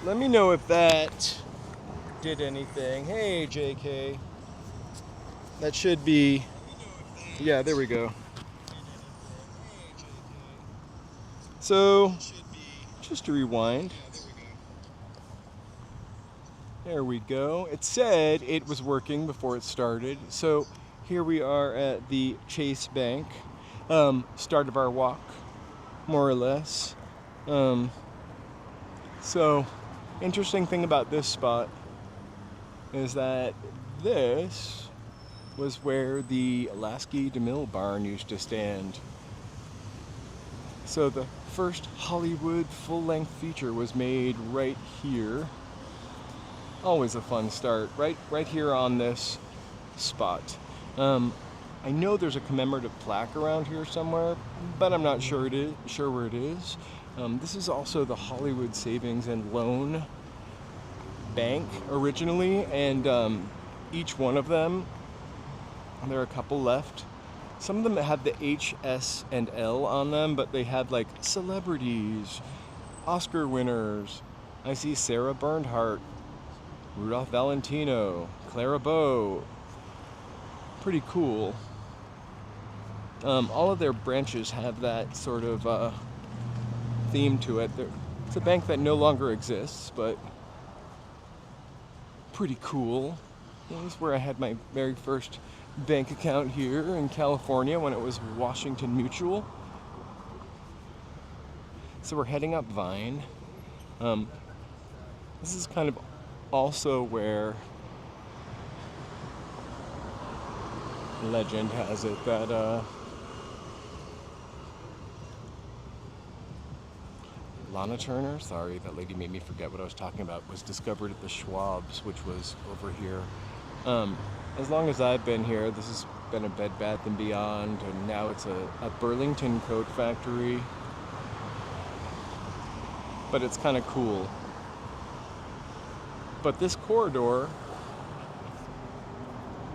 Let me know if that did anything. Hey, JK. That should be... Yeah, there we go. So, just to rewind. There we go. It said it was working before it started. So, here we are at the Chase Bank. Start of our walk, more or less. So, interesting thing about this spot is that this was where the Lasky-DeMille Barn used to stand. So the first Hollywood full-length feature was made right here. Always a fun start, right here on this spot. I know there's a commemorative plaque around here somewhere, but I'm not sure where it is. This is also the Hollywood Savings and Loan Bank originally, and each one of them, there are a couple left. Some of them have the H, S, and L on them, but they had like celebrities, Oscar winners. I see Sarah Bernhardt, Rudolph Valentino, Clara Bow. Pretty cool. All of their branches have that sort of theme to it. It's a bank that no longer exists, but pretty cool. This is where I had my very first bank account here in California when it was Washington Mutual. So we're heading up Vine. This is kind of also where legend has it that Lana Turner, sorry, that lady made me forget what I was talking about, was discovered at the Schwab's, which was over here. As long as I've been here, this has been a Bed Bath & Beyond, and now it's a Burlington coat factory. But it's kind of cool. But this corridor,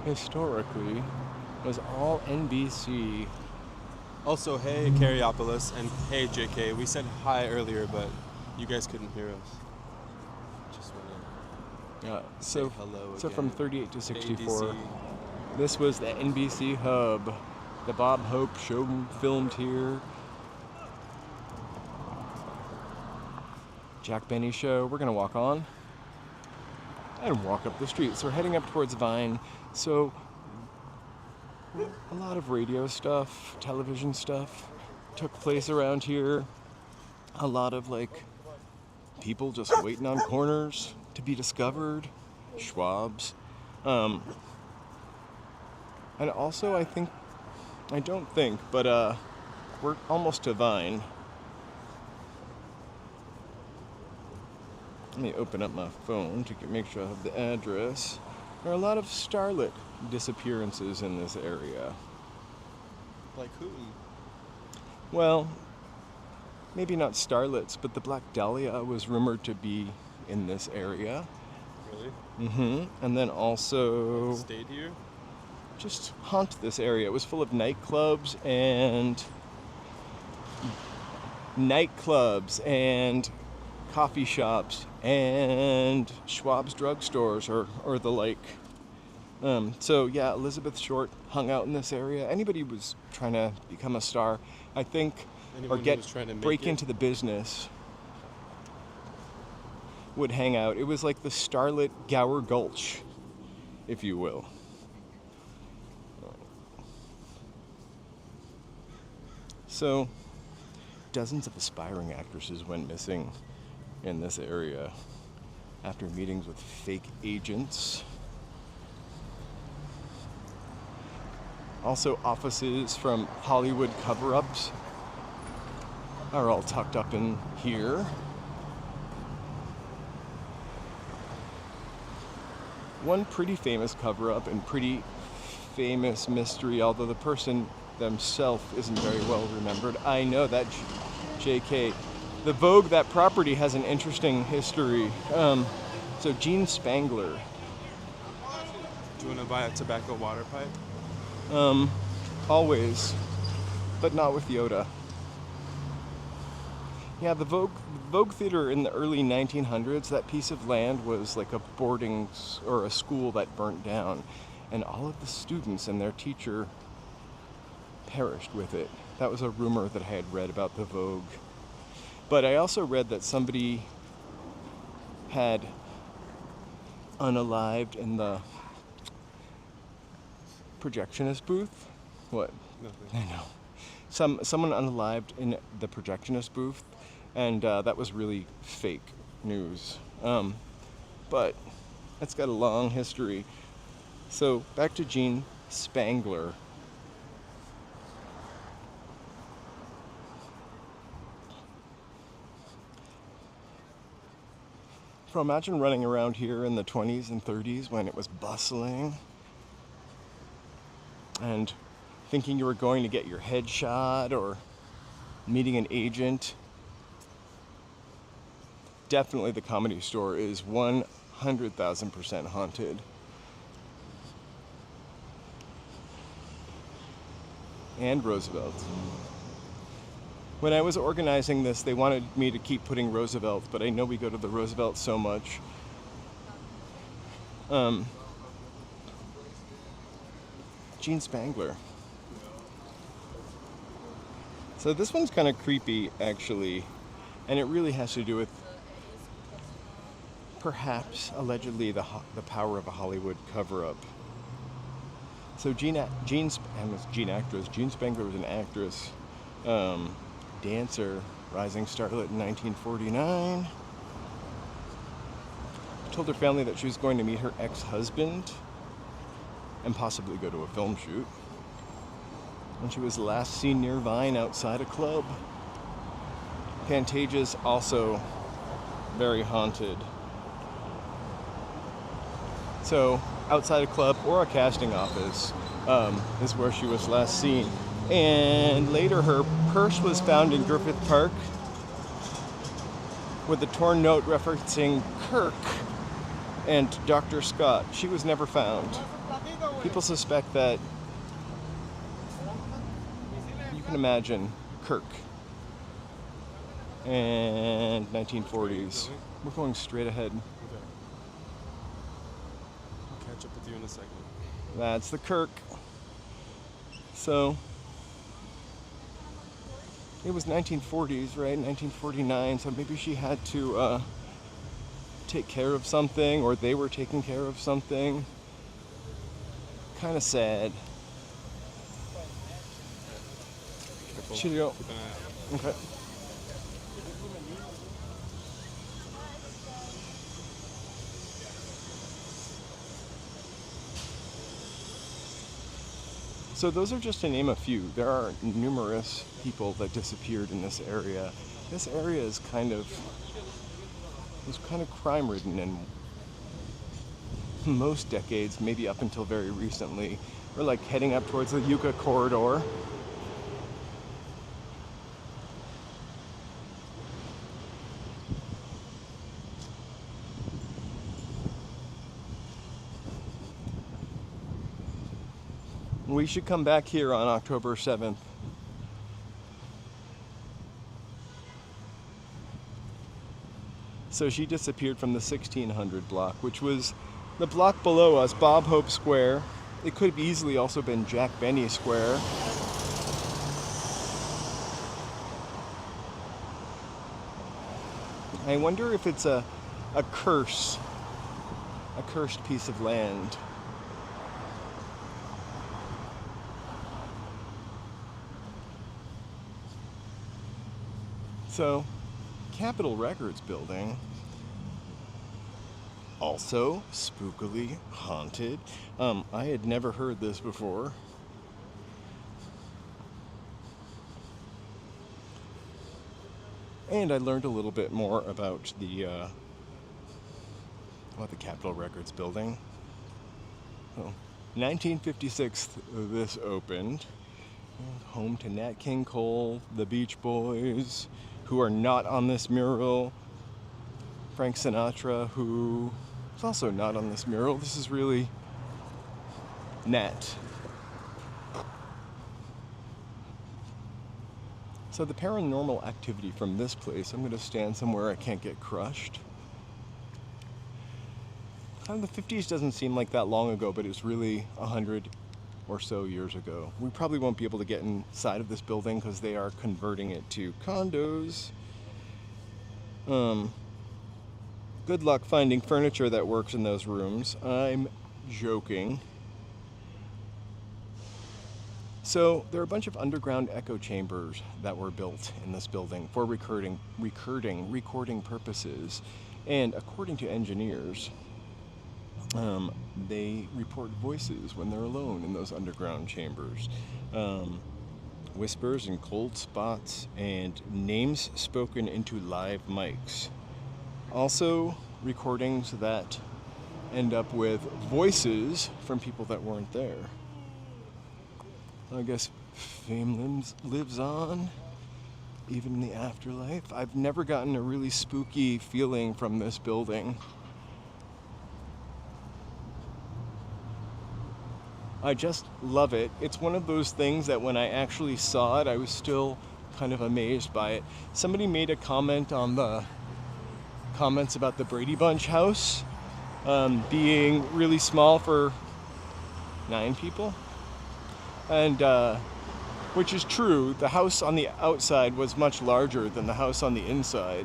historically, was all NBC. Also, hey, Carriopolis, and hey, JK. We said hi earlier, but you guys couldn't hear us. Just want to So hello so again. from 38 to 64, ADC. this was the NBC hub. The Bob Hope show filmed here. Jack Benny show. We're gonna walk on and walk up the street. So we're heading up towards Vine. So a lot of radio stuff, television stuff took place around here. A lot of like people just waiting on corners to be discovered. Schwab's. And also but we're almost to Vine. Let me open up my phone to make sure I have the address. There are a lot of starlet disappearances in this area. Like who? Well, maybe not starlets, but the Black Dahlia was rumored to be in this area. Really? And then also Stayed here? just haunt this area. It was full of nightclubs and coffee shops and Schwab's drugstores or the like. So yeah, Elizabeth Short hung out in this area. Anybody who was trying to become a star, I think, Anyone or who was trying to break make it? into the business would hang out. It was like the Starlet Gower Gulch, if you will. So, dozens of aspiring actresses went missing in this area after meetings with fake agents. Also, offices from Hollywood cover-ups are all tucked up in here. One pretty famous cover-up and pretty famous mystery, although the person themselves isn't very well remembered. I know that JK. The Vogue, that property has an interesting history. So Gene Spangler. Do you want to buy a tobacco water pipe? Always, but not with Yoda. Yeah, the Vogue Theater in the early 1900s, that piece of land was like a or a school that burnt down, and all of the students and their teacher perished with it. That was a rumor that I had read about the Vogue. But I also read that somebody had unalived in the projectionist booth. What? Nothing. I know. Someone unalived in the projectionist booth, and that was really fake news. But it's got a long history. So back to Jean Spangler. So imagine running around here in the 20s and 30s when it was bustling and thinking you were going to get your head shot or meeting an agent. Definitely the Comedy Store is 100,000% haunted. And Roosevelt. When I was organizing this, they wanted me to keep putting Roosevelt, but I know we go to the Roosevelt so much. Jean Spangler. So this one's kind of creepy, actually, and it really has to do with perhaps, allegedly, the power of a Hollywood cover-up. So Jean Spangler was an actress, dancer, rising starlet in 1949. Told her family that she was going to meet her ex-husband and possibly go to a film shoot. And she was last seen near Vine outside a club. Pantages also very haunted. So outside a club or a casting office is where she was last seen. And later her purse was found in Griffith Park with a torn note referencing Kirk and Dr. Scott. She was never found. People suspect that, you can imagine, Kirk and 1940s. We're going straight ahead. Okay. I'll catch up with you in a second. That's the Kirk. So it was 1940s, right? 1949. So maybe she had to take care of something, or they were taking care of something. Kind of sad. Careful. Cheerio. Keep an eye out. Okay. So those are just to name a few. There are numerous people that disappeared in this area. This area is was kind of crime-ridden in most decades, maybe up until very recently. We're like heading up towards the Yucca corridor. We should come back here on October 7th. So she disappeared from the 1600 block, which was the block below us, Bob Hope Square. It could have easily also been Jack Benny Square. I wonder if it's a cursed piece of land. So, Capitol Records building, also spookily haunted. I had never heard this before. And I learned a little bit more about the Capitol Records building. So, 1956, this opened. Home to Nat King Cole, the Beach Boys, who are not on this mural. Frank Sinatra, who is also not on this mural. This is really Nat. So the paranormal activity from this place, I'm going to stand somewhere I can't get crushed. Kind of the 50s doesn't seem like that long ago, but it's really 100 or so years ago. We probably won't be able to get inside of this building because they are converting it to condos. Good luck finding furniture that works in those rooms. I'm joking. So there are a bunch of underground echo chambers that were built in this building for recording purposes. And according to engineers, they report voices when they're alone in those underground chambers. Whispers and cold spots and names spoken into live mics. Also, recordings that end up with voices from people that weren't there. I guess fame lives on, even in the afterlife. I've never gotten a really spooky feeling from this building. I just love it. It's one of those things that when I actually saw it, I was still kind of amazed by it. Somebody made a comment on the comments about the Brady Bunch house being really small for 9 people. And which is true. The house on the outside was much larger than the house on the inside.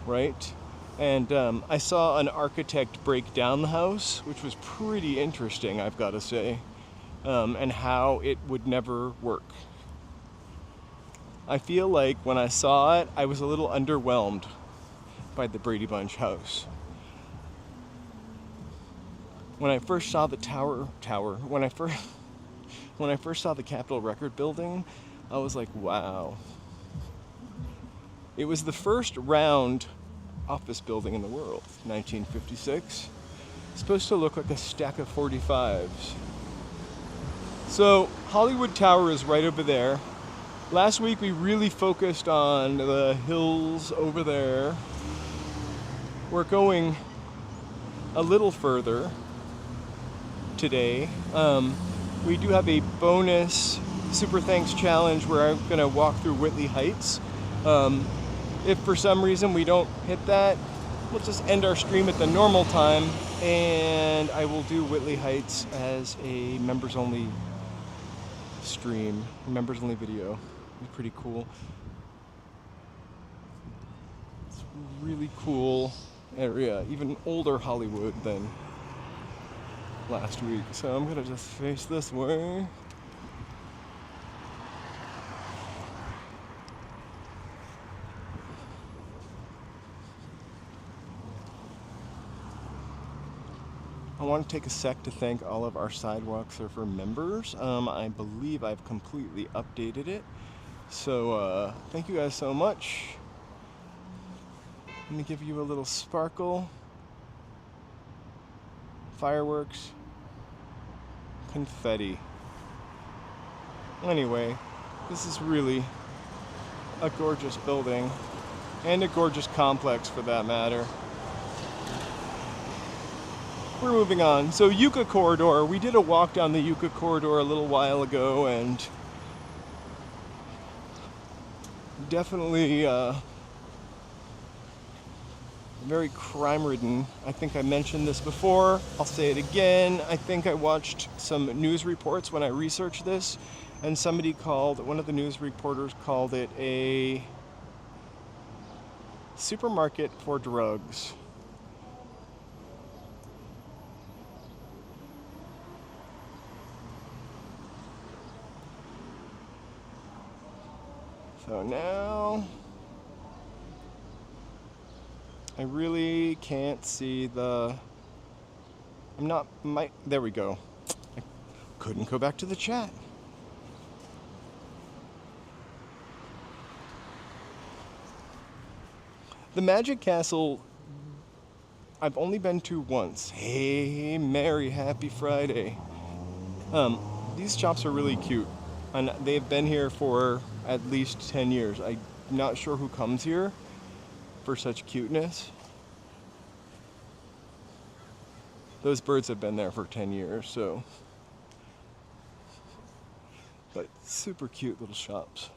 Right? And I saw an architect break down the house, which was pretty interesting, I've got to say, and how it would never work. I feel like when I saw it, I was a little underwhelmed by the Brady Bunch house. When I first saw the when I first saw the Capitol Record building, I was like, wow. It was the first round office building in the world, 1956. It's supposed to look like a stack of 45s. So Hollywood Tower is right over there. Last week we really focused on the hills over there. We're going a little further today. We do have a bonus Super Thanks Challenge where I'm going to walk through Whitley Heights. If for some reason we don't hit that, we'll just end our stream at the normal time, and I will do Whitley Heights as a members-only stream, members-only video. It's pretty cool. It's a really cool area, even older Hollywood than last week. So I'm gonna just face this way. I want to take a sec to thank all of our Sidewalk Surfer members. I believe I've completely updated it. So thank you guys so much. Let me give you a little sparkle. Fireworks. Confetti. Anyway, this is really a gorgeous building. And a gorgeous complex for that matter. We're moving on. So Yucca corridor. We did a walk down the Yucca corridor a little while ago, and definitely very crime-ridden. I think I mentioned this before. I'll say it again. I think I watched some news reports when I researched this, and one of the news reporters called it a supermarket for drugs. So now, I really can't see there we go. I couldn't go back to the chat. The Magic Castle, I've only been to once. Hey, Mary, happy Friday. These shops are really cute, and they've been here for at least 10 years. I'm not sure who comes here for such cuteness. Those birds have been there for 10 years, so. But super cute little shops.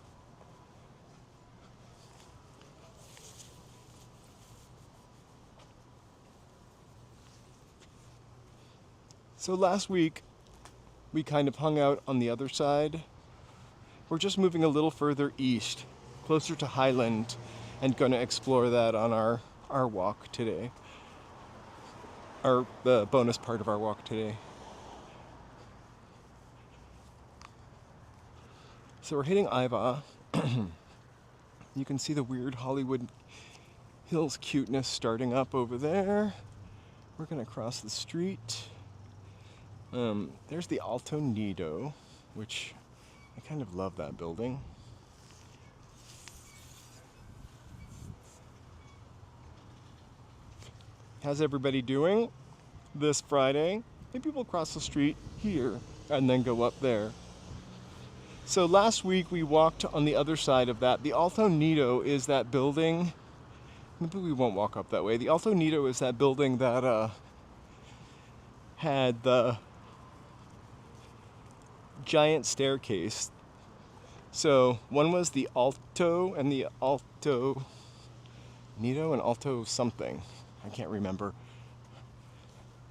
So last week, we kind of hung out on the other side. We're just moving a little further east, closer to Highland, and going to explore that on our walk today. The bonus part of our walk today. So we're hitting Iva. You can see the weird Hollywood Hills cuteness starting up over there. We're gonna cross the street. There's the Alto Nido, which I kind of love that building. How's everybody doing this Friday? Maybe we'll cross the street here and then go up there. So last week we walked on the other side of that. The Alto Nido is that building. Maybe we won't walk up that way. The Alto Nido is that building that had the giant staircase. So one was the Alto and the Alto Nido and Alto something. I can't remember.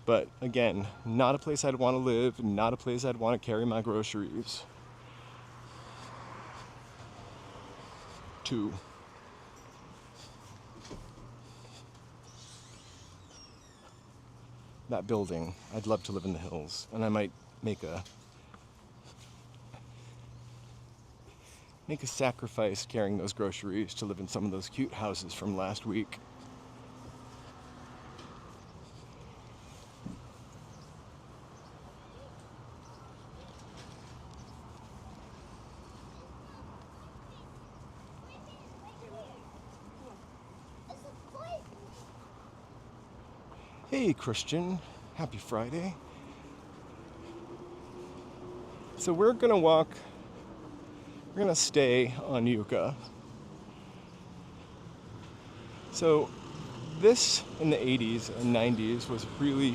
But again, not a place I'd want to live, not a place I'd want to carry my groceries to. That building, I'd love to live in the hills, and I might make a sacrifice carrying those groceries to live in some of those cute houses from last week. Hey Christian, happy Friday. So we're gonna stay on Yucca. So this in the 80s and 90s was really,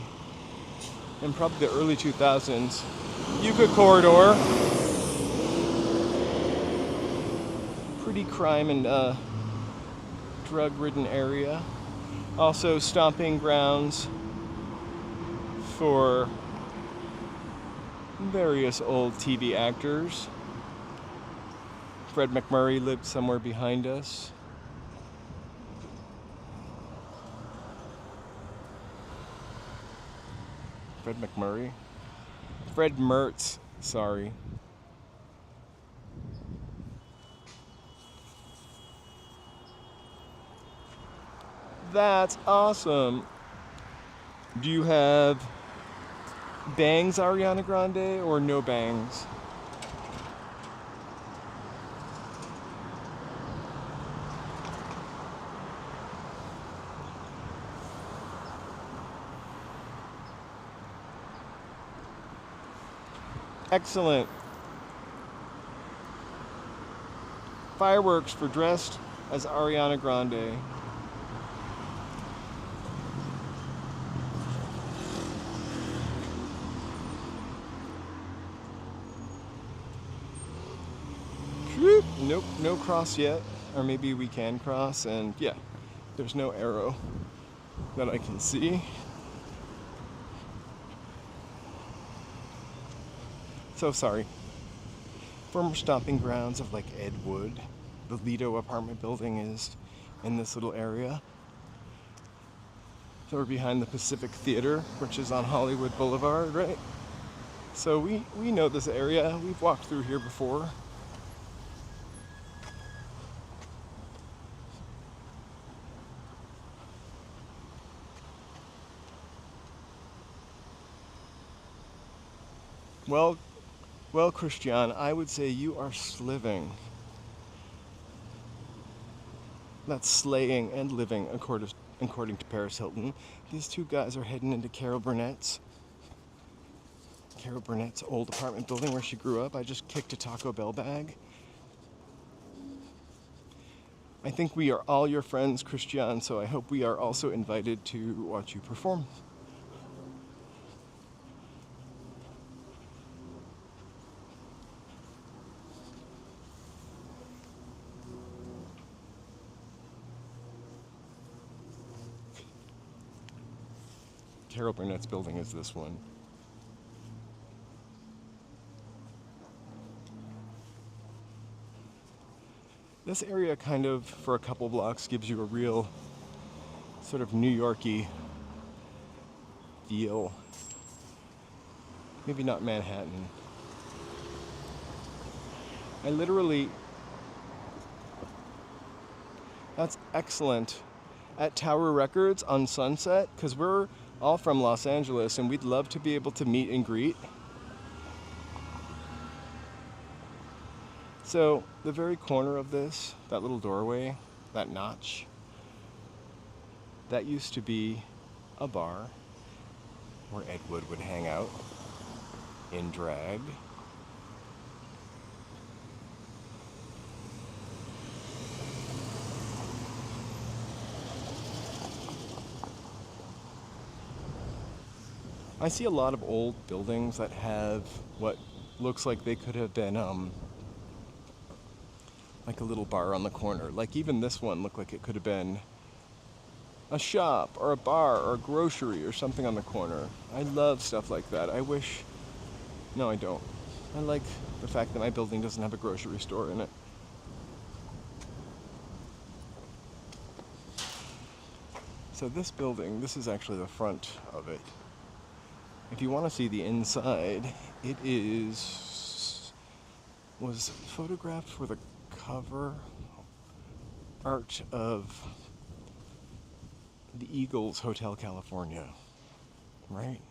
and probably the early 2000s, Yucca corridor. Pretty crime and drug-ridden area. Also stomping grounds for various old TV actors. Fred MacMurray lived somewhere behind us. Fred MacMurray? Fred Mertz, sorry. That's awesome. Do you have bangs, Ariana Grande, or no bangs? Excellent. Fireworks for dressed as Ariana Grande. Nope, no cross yet. Or maybe we can cross, and yeah, there's no arrow that I can see. So sorry. Former stomping grounds of like Ed Wood. The Lido apartment building is in this little area. So we're behind the Pacific Theater, which is on Hollywood Boulevard, right? So we know this area. We've walked through here before. Well, Christian, I would say you are sliving. That's slaying and living, according to Paris Hilton. These two guys are heading into Carol Burnett's old apartment building where she grew up. I just kicked a Taco Bell bag. I think we are all your friends, Christian, so I hope we are also invited to watch you perform. Carol Burnett's building is this one. This area kind of, for a couple blocks, gives you a real sort of New York-y feel. Maybe not Manhattan. I literally... That's excellent. At Tower Records on Sunset, because we're all from Los Angeles and we'd love to be able to meet and greet. So the very corner of this, that little doorway, that notch, that used to be a bar where Ed Wood would hang out in drag. I see a lot of old buildings that have what looks like they could have been like a little bar on the corner. Like even this one looked like it could have been a shop or a bar or a grocery or something on the corner. I love stuff like that. I wish... No, I don't. I like the fact that my building doesn't have a grocery store in it. So this building, this is actually the front of it. If you want to see the inside, it was photographed for the cover art of the Eagles Hotel California, right?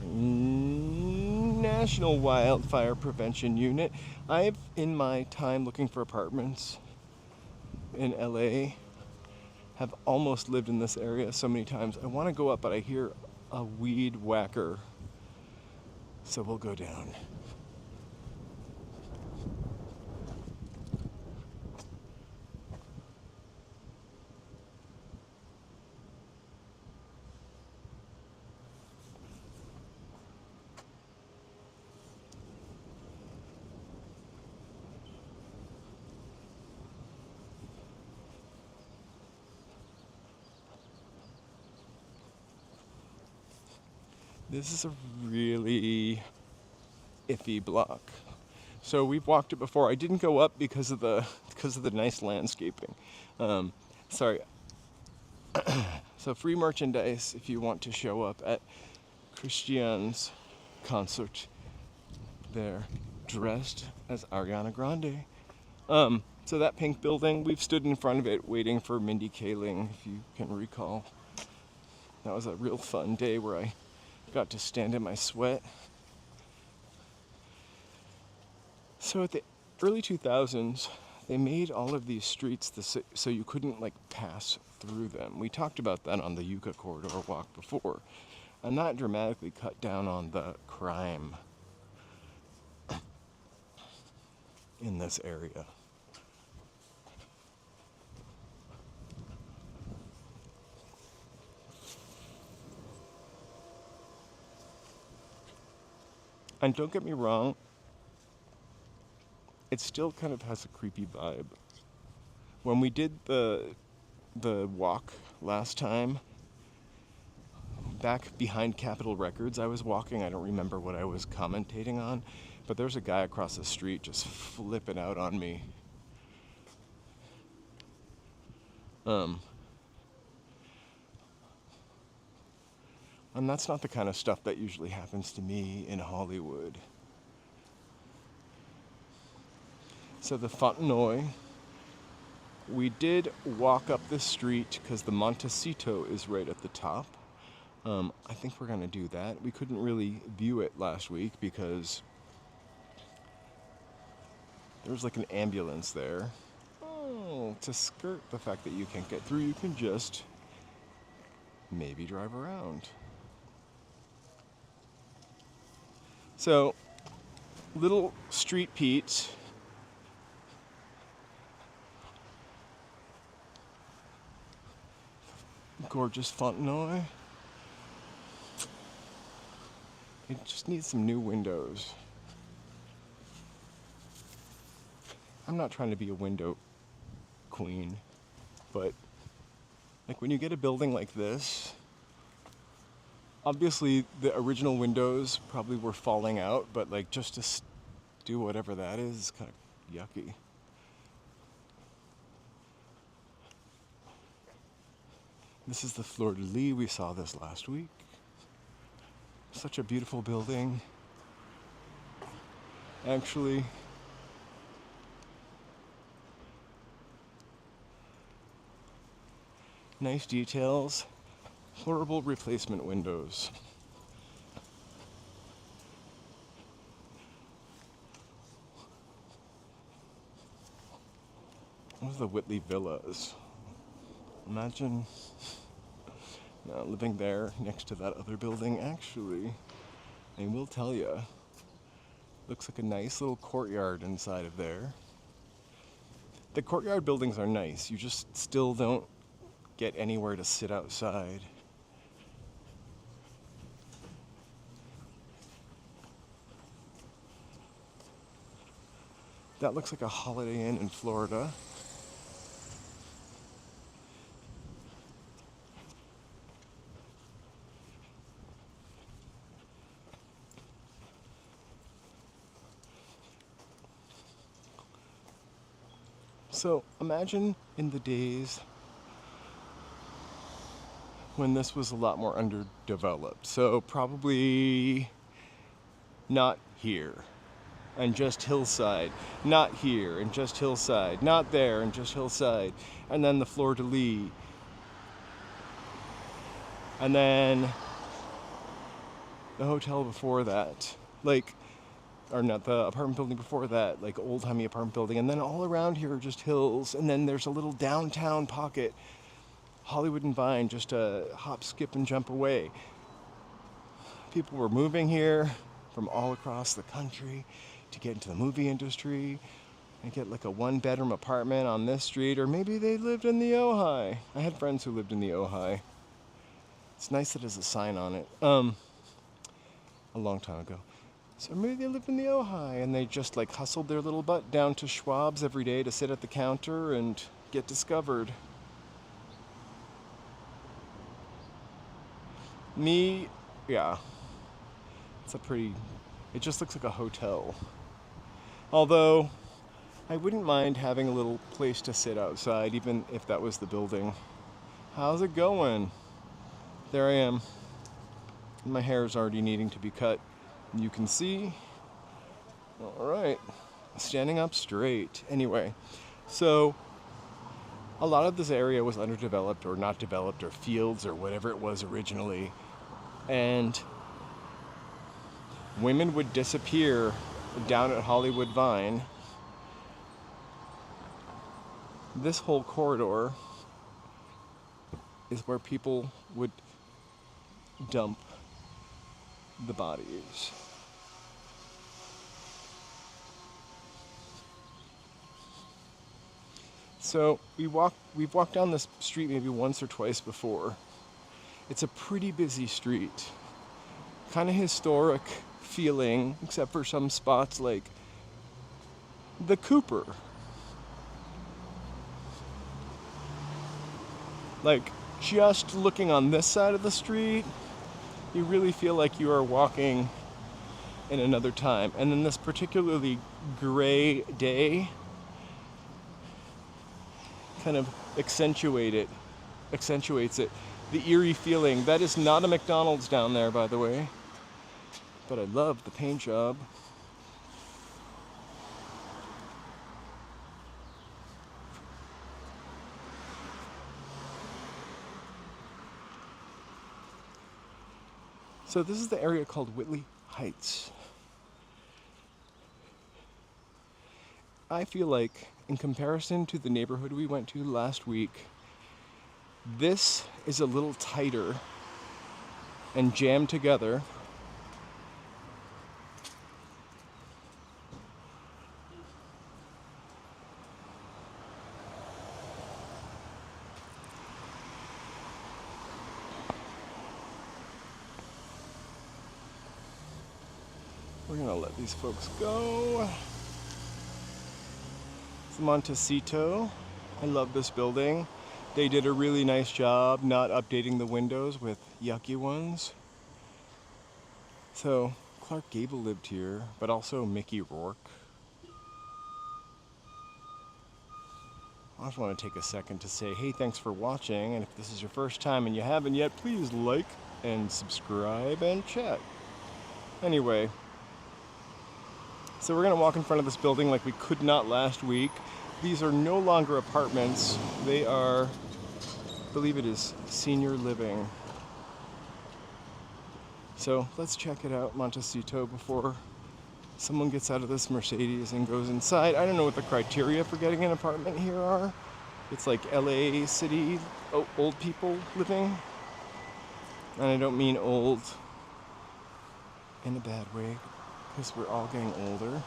National Wildfire Prevention Unit. I've, in my time looking for apartments in LA, have almost lived in this area so many times. I want to go up, but I hear a weed whacker. So we'll go down. This is a really iffy block. So we've walked it before. I didn't go up because of the nice landscaping. Sorry. So free merchandise if you want to show up at Christiane's concert. They're dressed as Ariana Grande. So that pink building, we've stood in front of it waiting for Mindy Kaling, if you can recall. That was a real fun day where I got to stand in my sweat. So at the early 2000s, they made all of these streets so you couldn't like pass through them. We talked about that on the Yucca corridor walk before, and that dramatically cut down on the crime in this area. And don't get me wrong, it still kind of has a creepy vibe. When we did the walk last time, back behind Capitol Records, I was walking, I don't remember what I was commentating on, but there's a guy across the street just flipping out on me. And that's not the kind of stuff that usually happens to me in Hollywood. So the Fontenoy, we did walk up this street because the Montecito is right at the top. I think we're gonna do that. We couldn't really view it last week because there was like an ambulance there. Oh, to skirt the fact that you can't get through, you can just maybe drive around. So, little Street Pete. Gorgeous Fontenoy. It just needs some new windows. I'm not trying to be a window queen. But like when you get a building like this, obviously the original windows probably were falling out, but like just to do whatever that is kind of yucky. This is the fleur-de-lis. We saw this last week. Such a beautiful building. Actually, nice details. Horrible replacement windows. Those are the Whitley villas. Imagine living there next to that other building. Actually, I will tell you, looks like a nice little courtyard inside of there. The courtyard buildings are nice. You just still don't get anywhere to sit outside. That looks like a Holiday Inn in Florida. So imagine in the days when this was a lot more underdeveloped. So probably not here and just Hillside, not here and just Hillside, not there and just Hillside, and then the fleur-de-lis, and then the hotel before that, like, or not, the apartment building before that, like old-timey apartment building, and then all around here are just hills, and then there's a little downtown pocket, Hollywood and Vine, just a hop, skip, and jump away. People were moving here from all across the country to get into the movie industry and get like a one-bedroom apartment on this street, or maybe they lived in the Ojai. I had friends who lived in the Ojai. It's nice that there's a sign on it. A long time ago. So maybe they lived in the Ojai and they just like hustled their little butt down to Schwab's every day to sit at the counter and get discovered. Me, yeah. It just looks like a hotel. Although, I wouldn't mind having a little place to sit outside, even if that was the building. How's it going? There I am. My hair is already needing to be cut. You can see. All right. Standing up straight. Anyway, so a lot of this area was underdeveloped or not developed or fields or whatever it was originally. And women would disappear down at Hollywood Vine. This whole corridor is where people would dump the bodies. So we've walked down this street maybe once or twice before. It's a pretty busy street. Kind of historic feeling, except for some spots like the Cooper. Like, just looking on this side of the street, you really feel like you are walking in another time. And then this particularly gray day kind of accentuates it. The eerie feeling. That is not a McDonald's down there, by the way. But I love the paint job. So this is the area called Whitley Heights. I feel like, in comparison to the neighborhood we went to last week, this is a little tighter and jammed together. We're gonna let these folks go. It's Montecito. I love this building. They did a really nice job not updating the windows with yucky ones. So Clark Gable lived here, but also Mickey Rourke. I just want to take a second to say, hey, thanks for watching, and if this is your first time and you haven't yet, please like and subscribe and chat. Anyway, so we're gonna walk in front of this building like we could not last week. These are no longer apartments. They are, I believe it is senior living. So let's check it out, Montecito, before someone gets out of this Mercedes and goes inside. I don't know what the criteria for getting an apartment here are. It's like LA city, old people living. And I don't mean old in a bad way, because we're all getting older.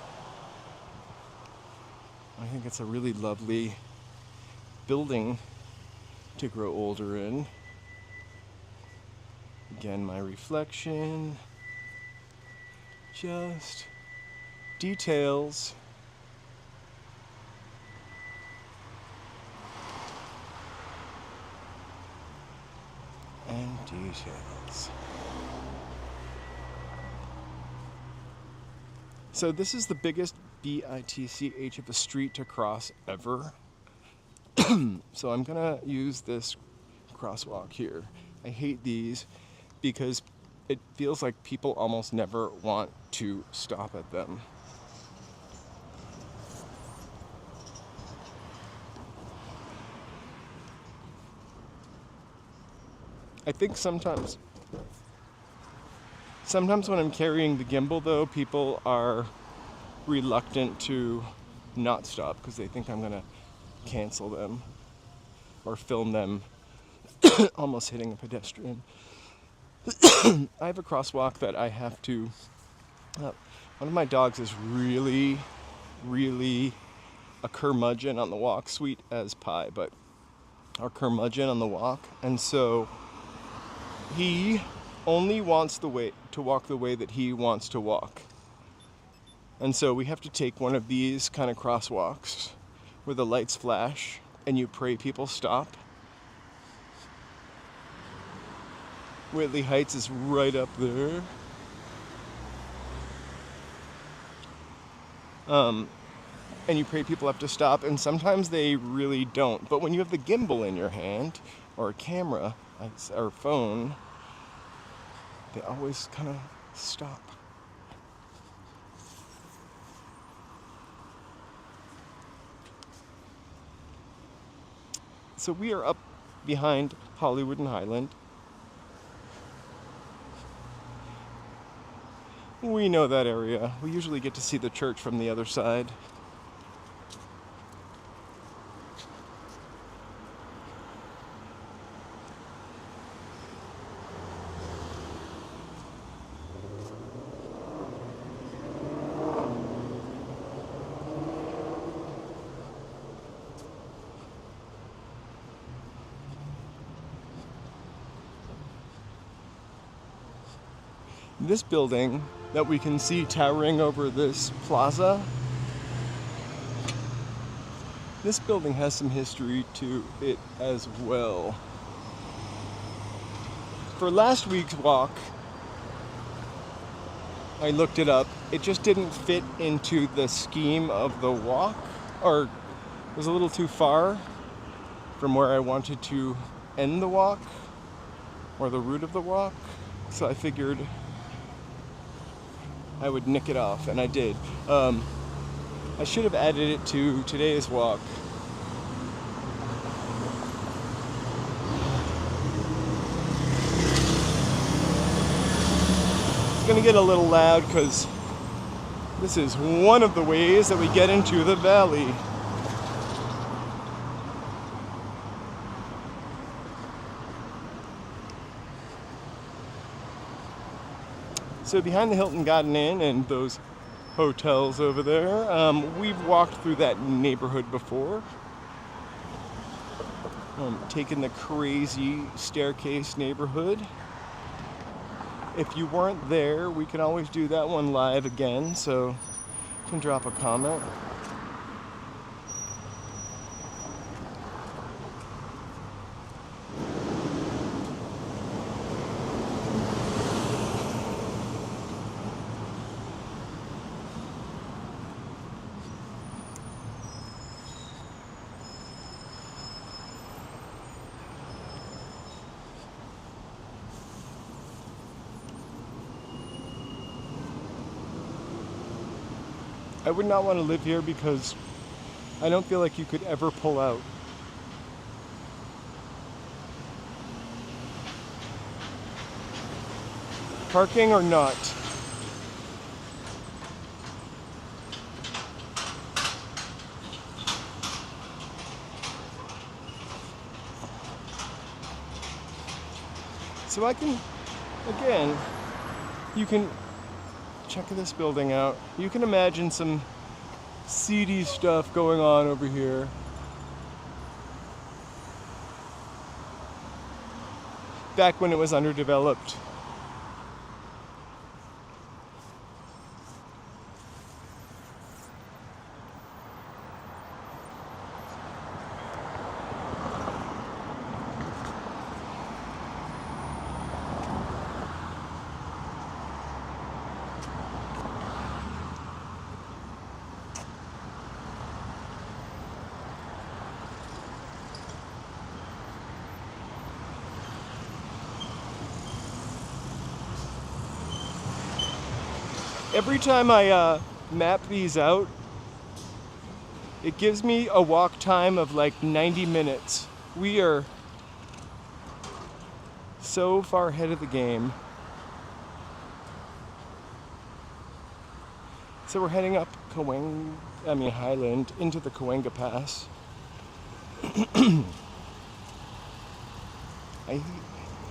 I think it's a really lovely building to grow older in. Again, my reflection. Just details. And details. So this is the biggest BITCH of a street to cross ever. So I'm gonna use this crosswalk here. I hate these because it feels like people almost never want to stop at them. I think sometimes when I'm carrying the gimbal though, people are reluctant to not stop because they think I'm gonna cancel them or film them almost hitting a pedestrian. I have a crosswalk that I have to, one of my dogs is really a curmudgeon on the walk, sweet as pie, but a curmudgeon on the walk, and so he only wants to walk the way that he wants to walk. And so we have to take one of these kind of crosswalks where the lights flash and you pray people stop. Whitley Heights is right up there. And you pray people have to stop, and sometimes they really don't. But when you have the gimbal in your hand, or a camera, or phone, they always kind of stop. So we are up behind Hollywood and Highland. We know that area. We usually get to see the church from the other side. This building that we can see towering over this plaza, this building has some history to it as well. For last week's walk, I looked it up. It just didn't fit into the scheme of the walk, or it was a little too far from where I wanted to end the walk, or the route of the walk. So I figured I would nick it off, and I did. I should have added it to today's walk. It's gonna get a little loud because this is one of the ways that we get into the valley. So behind the Hilton Garden Inn and those hotels over there, we've walked through that neighborhood before. Taken the crazy staircase neighborhood. If you weren't there, we can always do that one live again, so you can drop a comment. I would not want to live here because I don't feel like you could ever pull out. Parking or not? So I can, again, you can check this building out. You can imagine some seedy stuff going on over here. Back when it was underdeveloped. Every time I map these out, it gives me a walk time of like 90 minutes. We are so far ahead of the game. So we're heading up Highland into the Cahuenga Pass.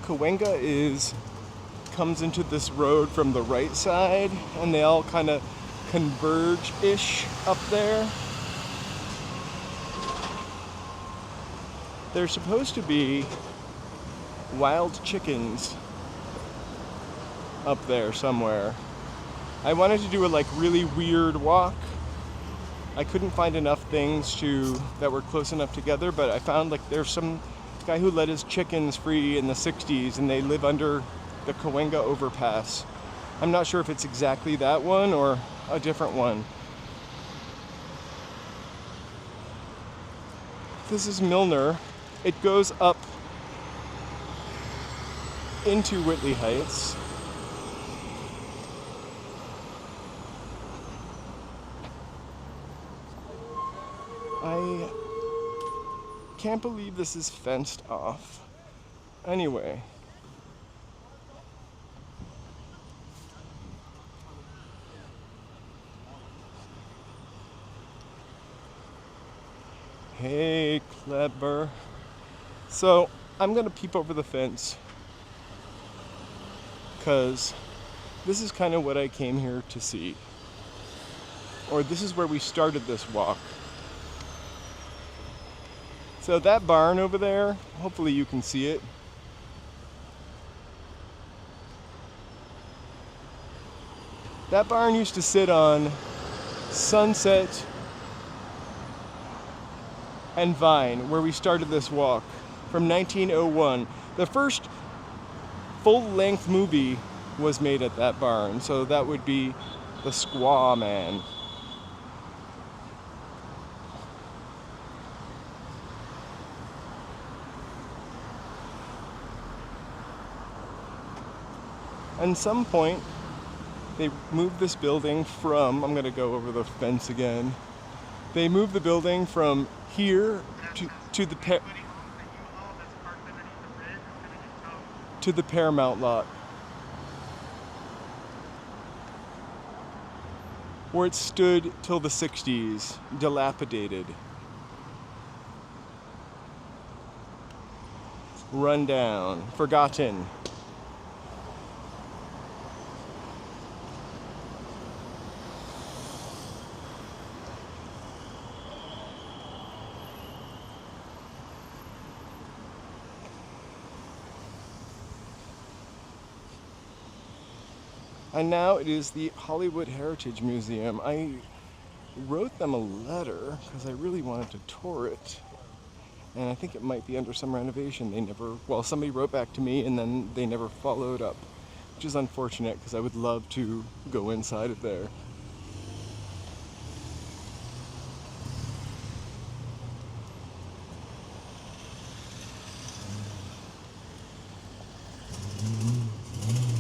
Cahuenga comes into this road from the right side, and they all kind of converge-ish up there. There's supposed to be wild chickens up there somewhere. I wanted to do a really weird walk. I couldn't find enough things that were close enough together, but I found there's some guy who let his chickens free in the 60s, and they live under the Cahuenga overpass. I'm not sure if it's exactly that one or a different one. This is Milner. It goes up into Whitley Heights. I can't believe this is fenced off. Anyway. Hey, clever. So, I'm gonna peep over the fence, because this is kind of what I came here to see. Or this is where we started this walk. So that barn over there, hopefully you can see it. That barn used to sit on Sunset and Vine, where we started this walk, from 1901. The first full-length movie was made at that barn, so that would be The Squaw Man. At some point, they moved this building from, I'm gonna go over the fence again. They moved the building from here to the Paramount lot, where it stood till the 60s, dilapidated, run down, forgotten. And now it is the Hollywood Heritage Museum. I wrote them a letter because I really wanted to tour it. And I think it might be under some renovation. Somebody wrote back to me and then they never followed up, which is unfortunate because I would love to go inside of there.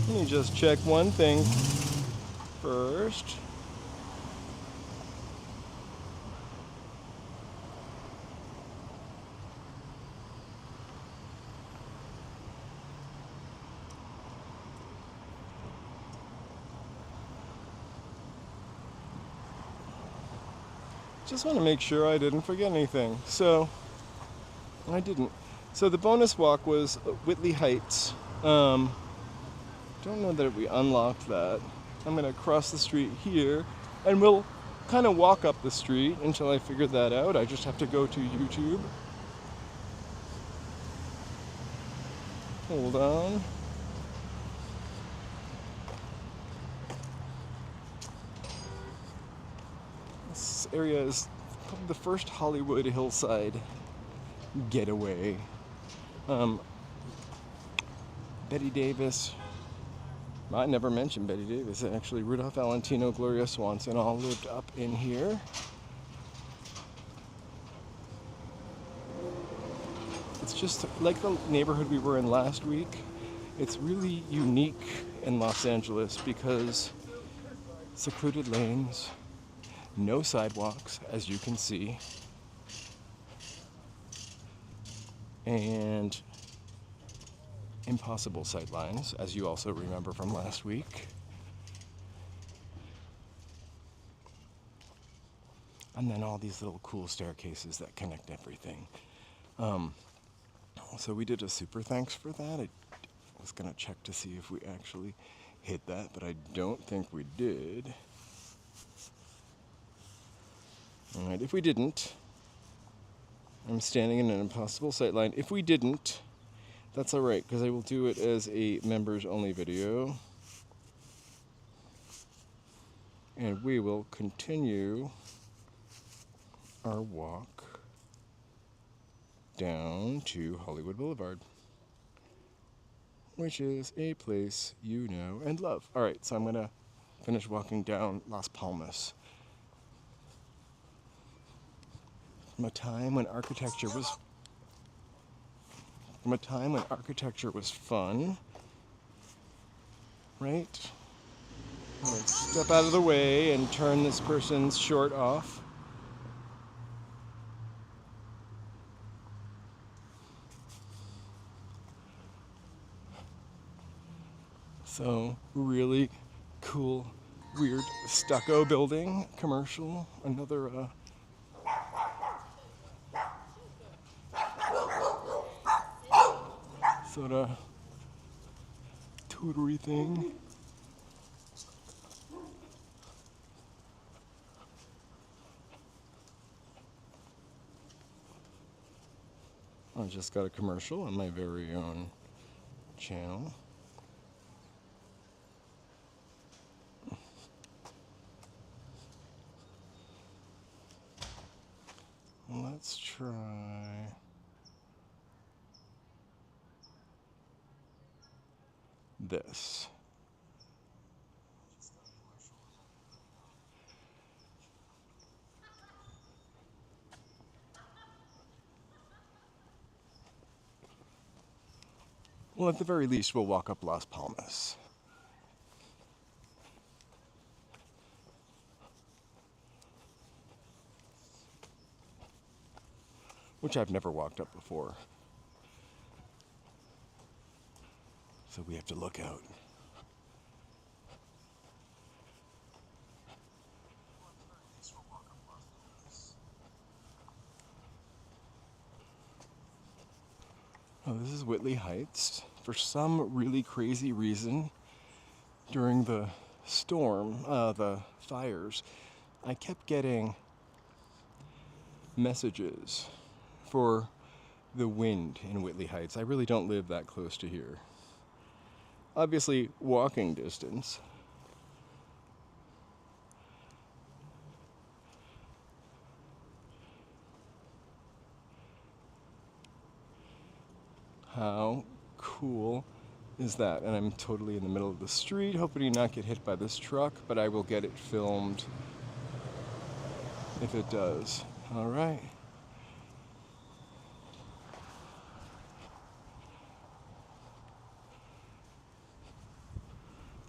Let me just check one thing first. Just want to make sure I didn't forget anything. So, I didn't. So the bonus walk was Whitley Heights. Don't know that we unlocked that. I'm gonna cross the street here, and we'll kind of walk up the street until I figure that out. I just have to go to YouTube. Hold on. This area is probably the first Hollywood Hillside getaway. Betty Davis. I never mentioned Betty Davis. Actually, Rudolph Valentino, Gloria Swanson all lived up in here. It's just like the neighborhood we were in last week. It's really unique in Los Angeles because secluded lanes, no sidewalks, as you can see, and impossible sightlines, as you also remember from last week. And then all these little cool staircases that connect everything. So we did a super thanks for that. I was gonna check to see if we actually hit that, but I don't think we did. Alright, if we didn't, I'm standing in an impossible sightline. If we didn't, that's alright, because I will do it as a members only video. And we will continue our walk down to Hollywood Boulevard, which is a place you know and love. Alright, so I'm going to finish walking down Las Palmas. From a time when architecture was fun, right? I'm going to step out of the way and turn this person's short off. So, really cool, weird stucco building, commercial, another sort of tutory thing. I just got a commercial on my very own channel. Let's try this. Well, at the very least, we'll walk up Las Palmas. Which I've never walked up before. So we have to look out. Oh, this is Whitley Heights. For some really crazy reason, during the storm, the fires, I kept getting messages for the wind in Whitley Heights. I really don't live that close to here. Obviously, walking distance. How cool is that? And I'm totally in the middle of the street, hoping to not get hit by this truck, but I will get it filmed if it does. All right.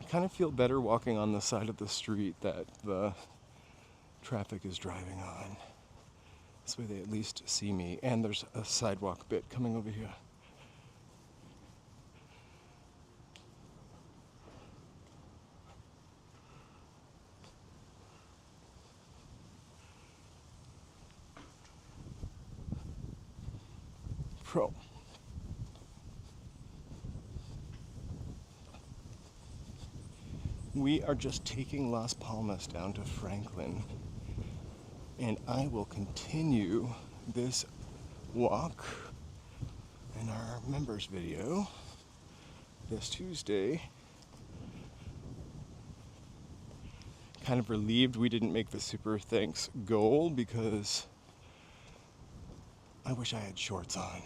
I kind of feel better walking on the side of the street that the traffic is driving on. This way they at least see me. And there's a sidewalk bit coming over here. Pro. We are just taking Las Palmas down to Franklin, and I will continue this walk in our members video this Tuesday. Kind of relieved we didn't make the super thanks goal because I wish I had shorts on.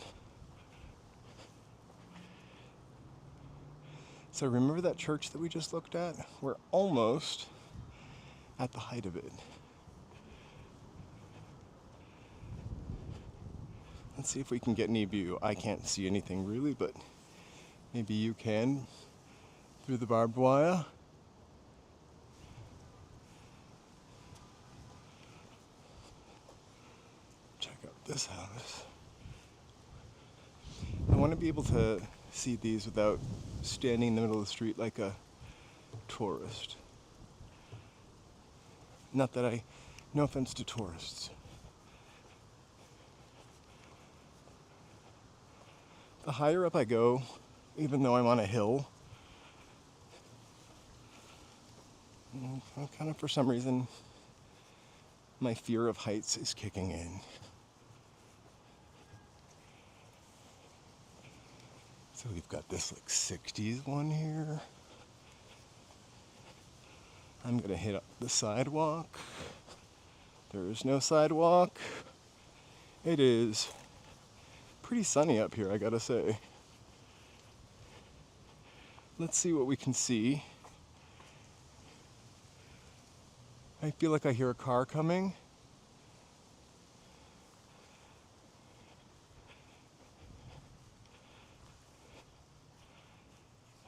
So remember that church that we just looked at? We're almost at the height of it. Let's see if we can get any view. I can't see anything really, but maybe you can through the barbed wire. Check out this house. I want to be able to see these without standing in the middle of the street like a tourist. Not that no offense to tourists. The higher up I go, even though I'm on a hill, kind of for some reason, my fear of heights is kicking in. So we've got this like 60s one here. I'm gonna hit up the sidewalk. There is no sidewalk. It is pretty sunny up here, I gotta say. Let's see what we can see. I feel like I hear a car coming.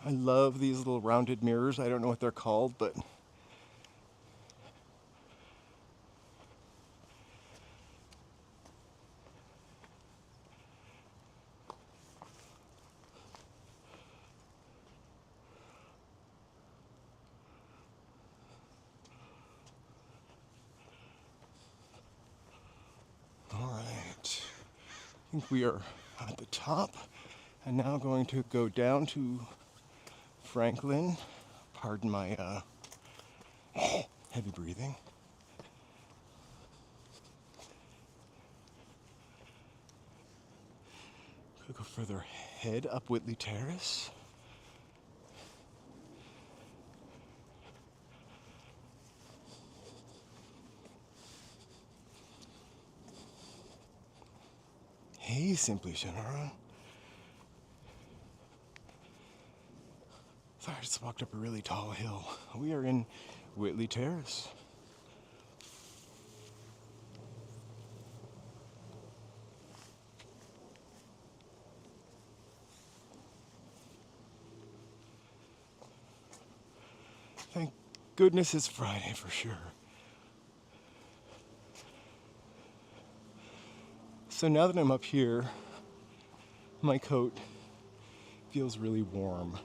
I love these little rounded mirrors. I don't know what they're called, but all right. I think we are at the top and now going to go down to Franklin. Pardon my heavy breathing. Could go further ahead up Whitley Terrace. Hey, Simply Shannara. Sorry, I just walked up a really tall hill. We are in Whitley Terrace. Thank goodness it's Friday for sure. So now that I'm up here, my coat feels really warm.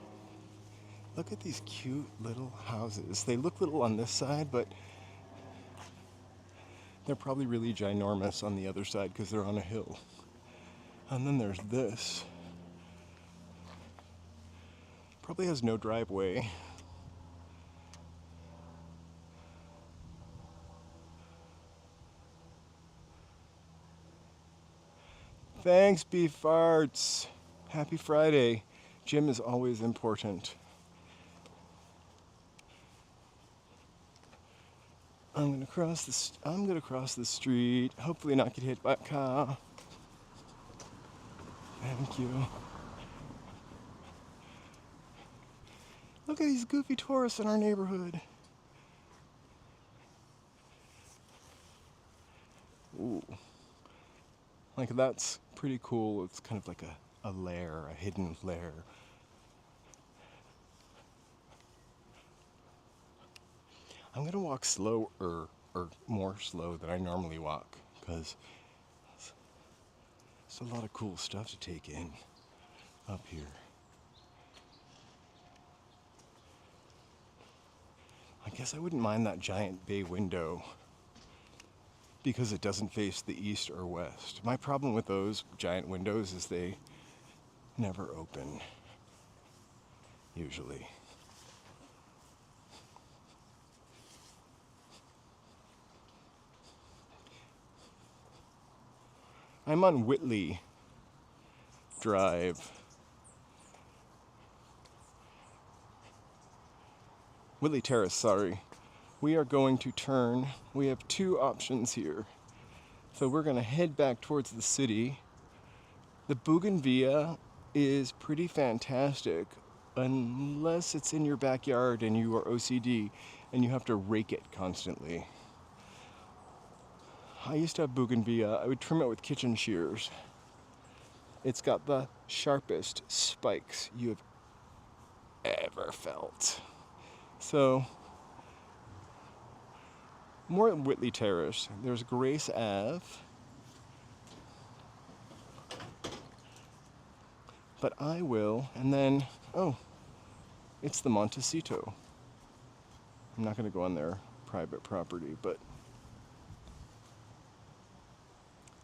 Look at these cute little houses. They look little on this side, but they're probably really ginormous on the other side because they're on a hill. And then there's this. Probably has no driveway. Thanks, Beef Farts. Happy Friday. Gym is always important. I'm gonna cross the street. Hopefully not get hit by a car. Thank you. Look at these goofy tourists in our neighborhood. Ooh. Like, that's pretty cool. It's kind of like a lair, a hidden lair. I'm gonna walk slower, or more slow than I normally walk, because there's a lot of cool stuff to take in up here. I guess I wouldn't mind that giant bay window. because it doesn't face the east or west. My problem with those giant windows is they never open, usually. I'm on Whitley Drive. Whitley Terrace, sorry. We are going to turn. We have two options here. So we're going to head back towards the city. The bougainvillea is pretty fantastic, unless it's in your backyard and you are OCD and you have to rake it constantly. I used to have bougainvillea. I would trim it with kitchen shears. It's got the sharpest spikes you have ever felt. So, more at Whitley Terrace. There's Grace Ave. But I will, and then, oh, it's the Montecito. I'm not going to go on their private property, but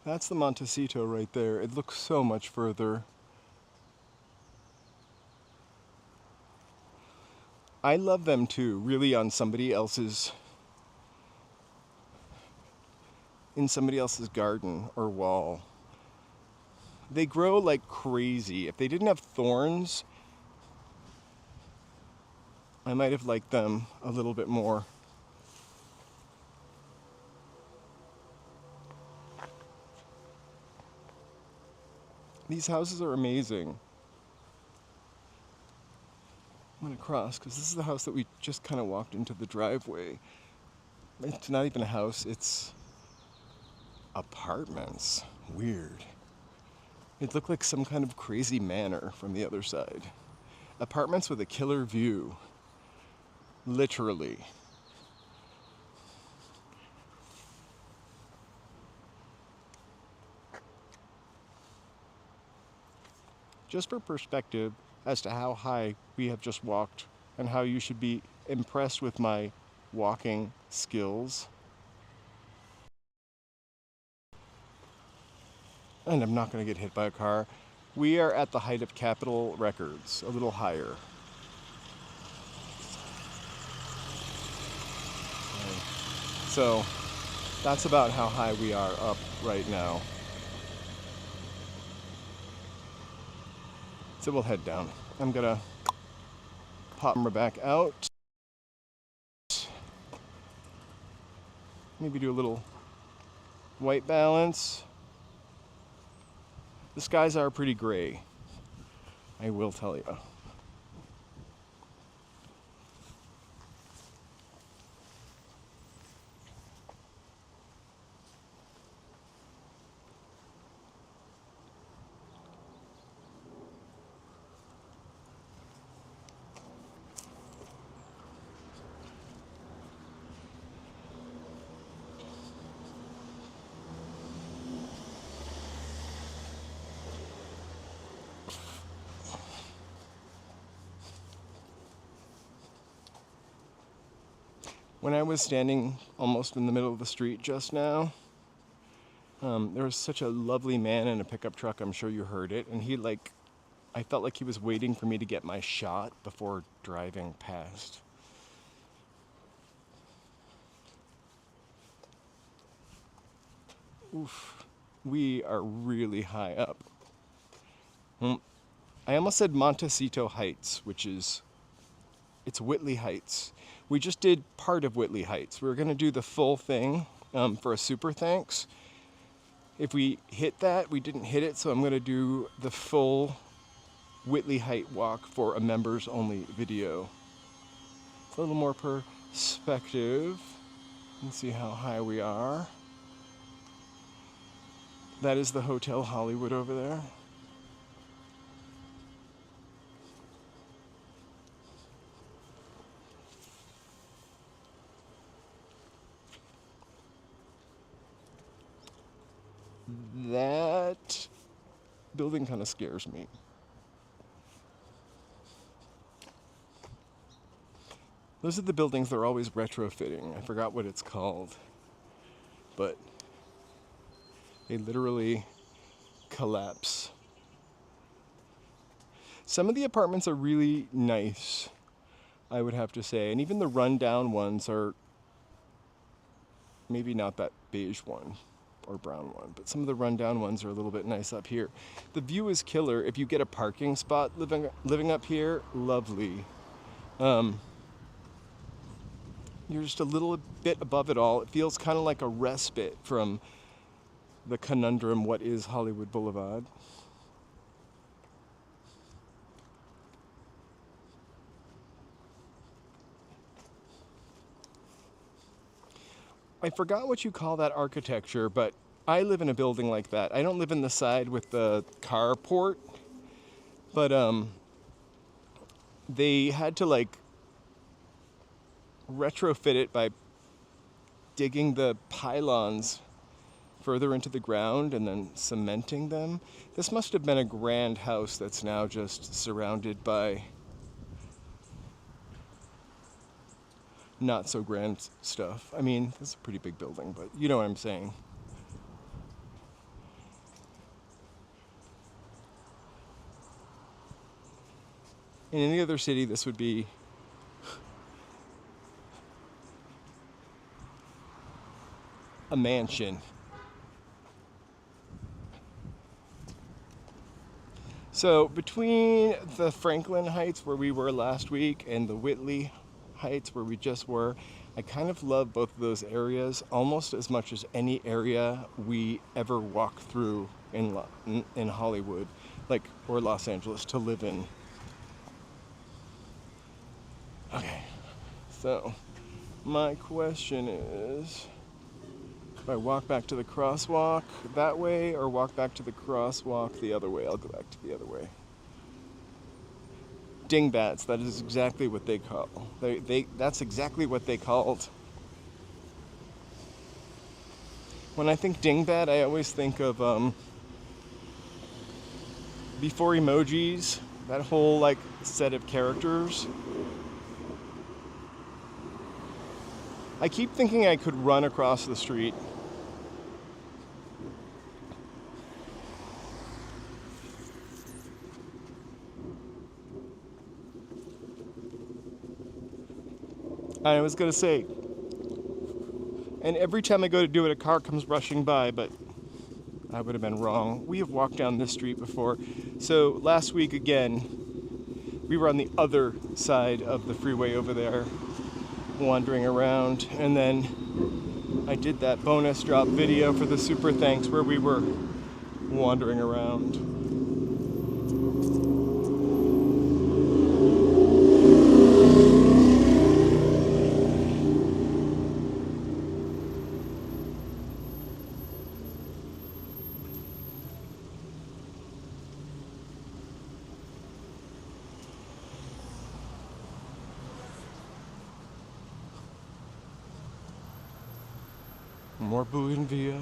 that's the Montecito right there. It looks so much further. I love them too, really on somebody else's, in somebody else's garden or wall. They grow like crazy. If they didn't have thorns, I might have liked them a little bit more. These houses are amazing. I'm gonna cross because this is the house that we just kind of walked into the driveway. It's not even a house, it's apartments. Weird. It looked like some kind of crazy manor from the other side. Apartments with a killer view. Literally. Just for perspective as to how high we have just walked and how you should be impressed with my walking skills. And I'm not going to get hit by a car. We are at the height of Capitol Records, a little higher. So that's about how high we are up right now. So we'll head down. I'm gonna pop her back out. Maybe do a little white balance. The skies are pretty gray, I will tell you. When I was standing almost in the middle of the street just now, there was such a lovely man in a pickup truck, I'm sure you heard it, and I felt like he was waiting for me to get my shot before driving past. Oof, we are really high up. I almost said Montecito Heights, it's Whitley Heights. We just did part of Whitley Heights. We were going to do the full thing for a super thanks. If we hit that, we didn't hit it, so I'm going to do the full Whitley Height walk for a members only video. It's a little more perspective. Let's see how high we are. That is the Hotel Hollywood over there. That building kind of scares me. Those are the buildings they're always retrofitting. I forgot what it's called. But They literally collapse. Some of the apartments are really nice, I would have to say, and even the rundown ones are maybe not that beige one or brown one, but some of the rundown ones are a little bit nice up here. The view is killer. If you get a parking spot living up here, lovely. You're just a little bit above it all. It feels kind of like a respite from the conundrum, what is Hollywood Boulevard? I forgot what you call that architecture, but I live in a building like that. I don't live in the side with the carport, but they had to like retrofit it by digging the pylons further into the ground and then cementing them. This must have been a grand house that's now just surrounded by not so grand stuff. I mean, this is a pretty big building, but you know what I'm saying. In any other city, this would be a mansion. So between the Franklin Heights where we were last week and the Whitley Heights where we just were, I kind of love both of those areas almost as much as any area we ever walk through in Hollywood, like, or Los Angeles to live in. Okay, so my question is, if I walk back to the crosswalk that way or walk back to the crosswalk the other way, I'll go back to the other way. Dingbats, that is exactly what they call. That's exactly what they called. When I think dingbat, I always think of before emojis, that whole like set of characters. I keep thinking I could run across the street. I was gonna say, and every time I go to do it, a car comes rushing by, but I would have been wrong. We have walked down this street before. So last week, again, we were on the other side of the freeway over there, wandering around, and then I did that bonus drop video for the Super Thanks where we were wandering around. More bougainvillea.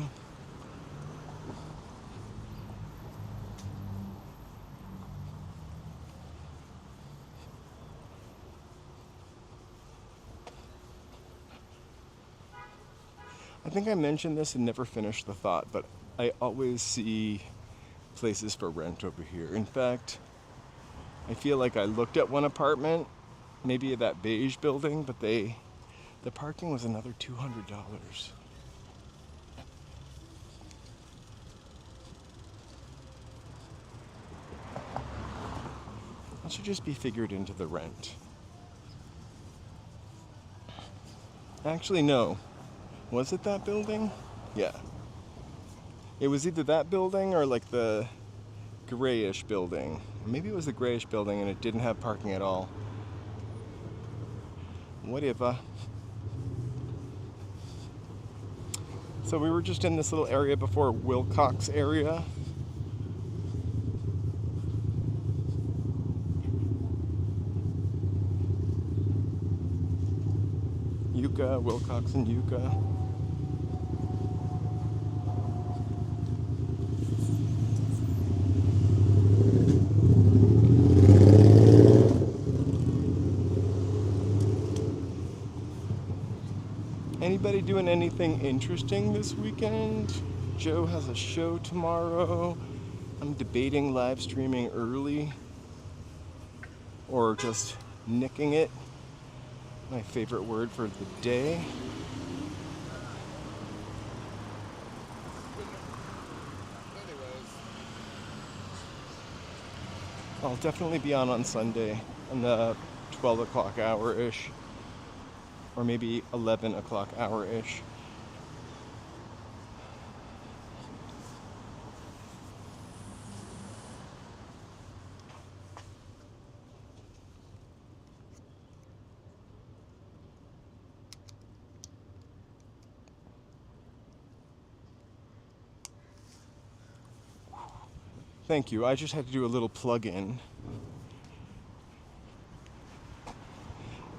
I think I mentioned this and never finished the thought, but I always see places for rent over here. In fact, I feel like I looked at one apartment, maybe at that beige building, but the parking was another $200. That should just be figured into the rent. Actually, no. Was it that building? Yeah. It was either that building or like the grayish building. Maybe it was the grayish building and it didn't have parking at all. Whatever. So we were just in this little area before Wilcox area. Yucca, Wilcox and Yucca. Anybody doing anything interesting this weekend? Joe has a show tomorrow. I'm debating live streaming early or just nicking it. My favorite word for the day. I'll definitely be on Sunday in the 12 o'clock hour-ish, or maybe 11 o'clock hour-ish. Thank you. I just had to do a little plug-in.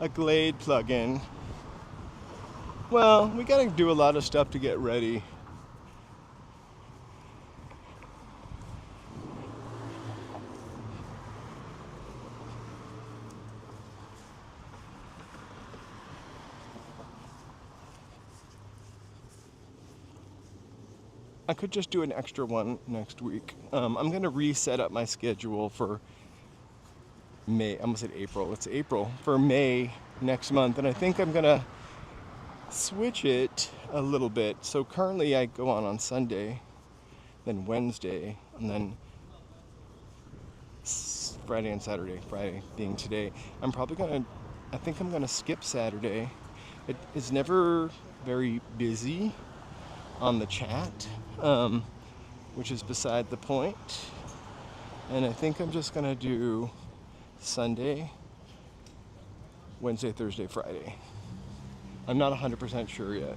A Glade plug-in. Well, we gotta do a lot of stuff to get ready. I could just do an extra one next week. I'm gonna reset up my schedule for May. I almost said April. It's April for May next month, and I think I'm gonna switch it a little bit. So currently I go on Sunday, then Wednesday, and then Friday and Saturday. Friday being today. I think I'm gonna skip Saturday. It is never very busy on the chat, which is beside the point. And I think I'm just gonna do Sunday, Wednesday, Thursday, Friday. I'm not 100% sure yet.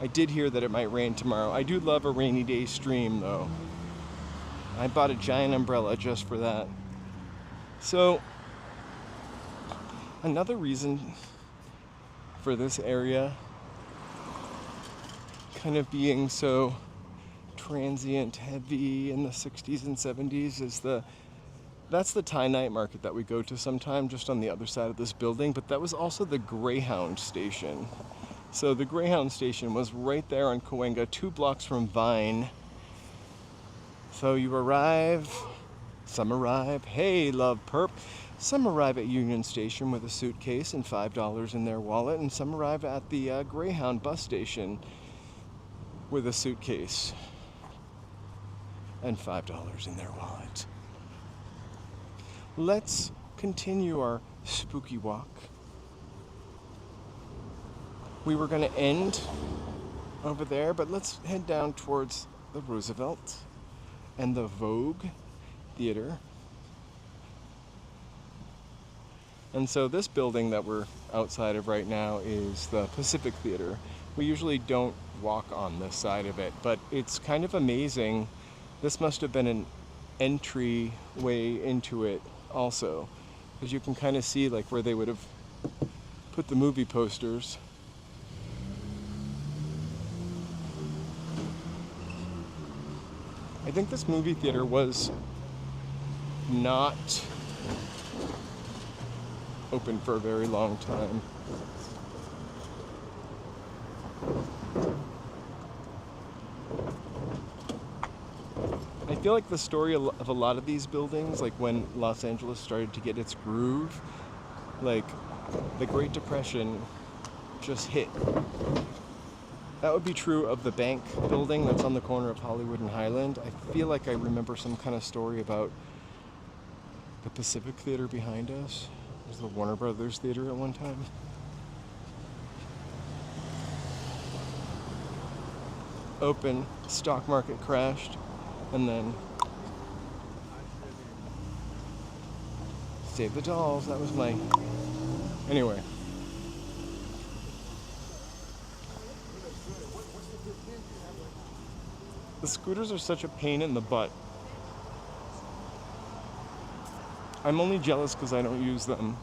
I did hear that it might rain tomorrow. I do love a rainy day stream though. I bought a giant umbrella just for that. So, another reason for this area kind of being so transient heavy in the 60s and 70s is that's the Thai night market that we go to sometime just on the other side of this building, but that was also the Greyhound station. So the Greyhound station was right there on Cahuenga, 2 blocks from Vine. So you arrive, some arrive, hey love perp, some arrive at Union Station with a suitcase and $5 in their wallet, and some arrive at the Greyhound bus station with a suitcase and $5 in their wallet. Let's continue our spooky walk. We were going to end over there, but let's head down towards the Roosevelt and the Vogue Theater. And so this building that we're outside of right now is the Pacific Theater. We usually don't walk on this side of it, but it's kind of amazing. This must have been an entry way into it also, because you can kind of see like where they would have put the movie posters. I think this movie theater was not open for a very long time. I feel like the story of a lot of these buildings, like when Los Angeles started to get its groove, like the Great Depression just hit. That would be true of the bank building that's on the corner of Hollywood and Highland. I feel like I remember some kind of story about the Pacific Theater behind us. It was the Warner Brothers Theater at one time. Open, stock market crashed, and then Save the Dolls. That was my... Anyway. The scooters are such a pain in the butt. I'm only jealous because I don't use them.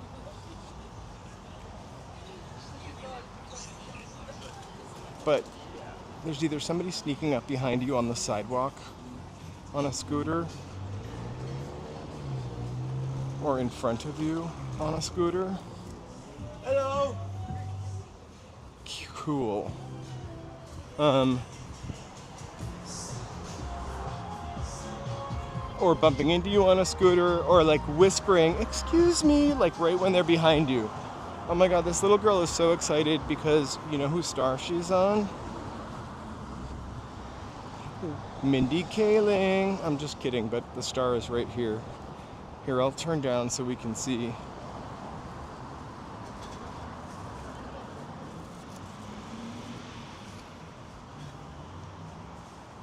But there's either somebody sneaking up behind you on the sidewalk on a scooter, or in front of you on a scooter. Hello! Cool. or bumping into you on a scooter, or like whispering, "Excuse me," like right when they're behind you. Oh my god, this little girl is so excited because you know whose star she's on? Mindy Kaling. I'm just kidding, but the star is right here. Here, I'll turn down so we can see.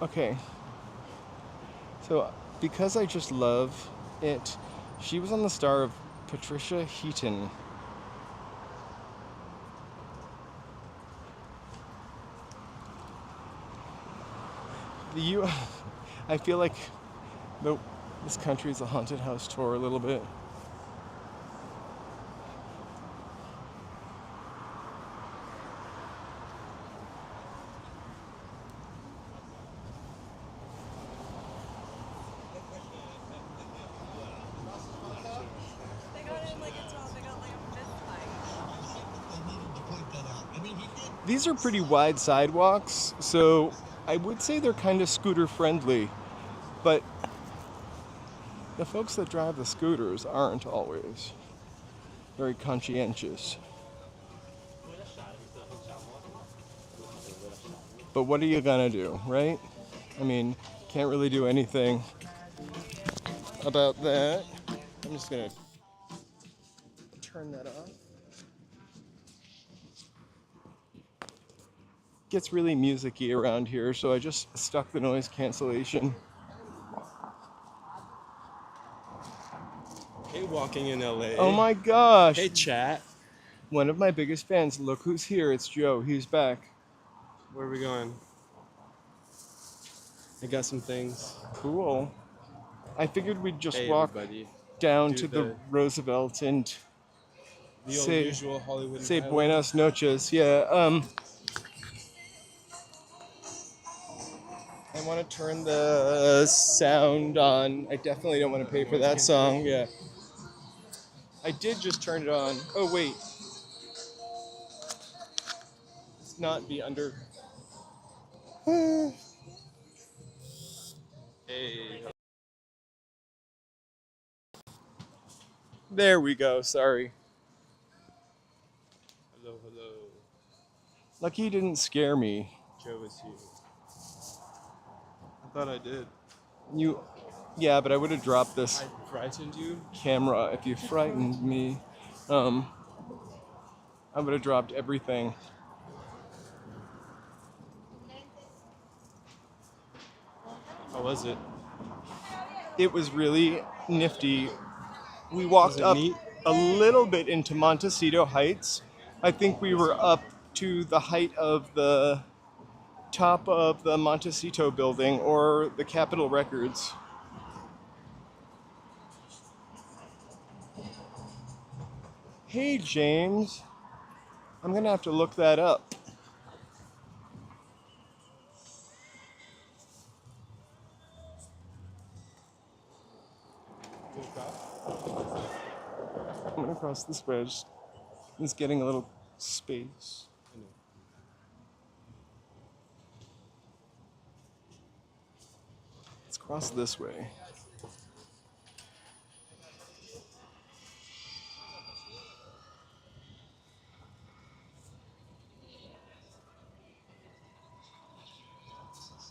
Okay. So, because I just love it, she was on the star of Patricia Heaton. I feel like this country is a haunted house tour a little bit. These are pretty wide sidewalks, so I would say they're kind of scooter friendly, but the folks that drive the scooters aren't always very conscientious. But what are you gonna do, right? I mean, can't really do anything about that. I'm just gonna turn that off. Gets really music-y around here, so I just stuck the noise cancellation. Hey, walking in LA. Oh my gosh! Hey, chat. One of my biggest fans. Look who's here. It's Joe. He's back. Where are we going? I got some things. Cool. I figured we'd just Hey, walk everybody. down Do to the Roosevelt and the old usual Hollywood. say buenas noches. Yeah. I want to turn the sound on. I definitely don't want to pay for that song. Yeah. I did just turn it on. Oh wait. Let's not be under. Hey. There we go. Sorry. Hello, hello. Lucky you didn't scare me. Joe is here. I thought I did. Yeah, but I would have dropped this I frightened you? camera if you frightened me. I would have dropped everything. How was it? It was really nifty. We walked up neat? a little bit into Montecito Heights. I think we were up to the height of the top of the Montecito building or the Capitol Records. Hey, James. I'm gonna have to look that up. I'm gonna cross this bridge. It's getting a little space. Let's cross this way.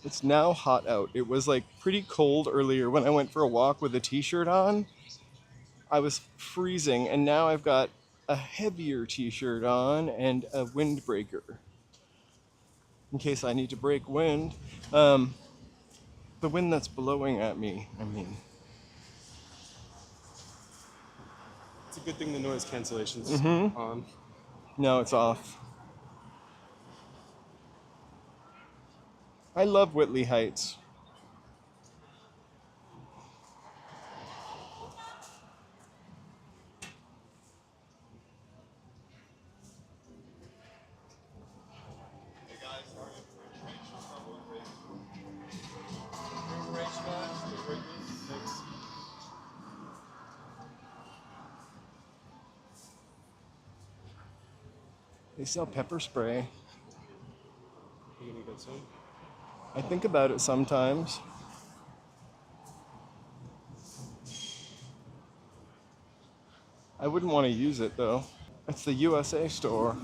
It's now hot out. It was like pretty cold earlier when I went for a walk with a t-shirt on. I was freezing, and now I've got a heavier t-shirt on and a windbreaker in case I need to break wind. The wind that's blowing at me, I mean. It's a good thing the noise cancellation's on. No, it's off. I love Whitley Heights. They sell pepper spray. You gonna get some? I think about it sometimes. I wouldn't want to use it though. It's the USA store.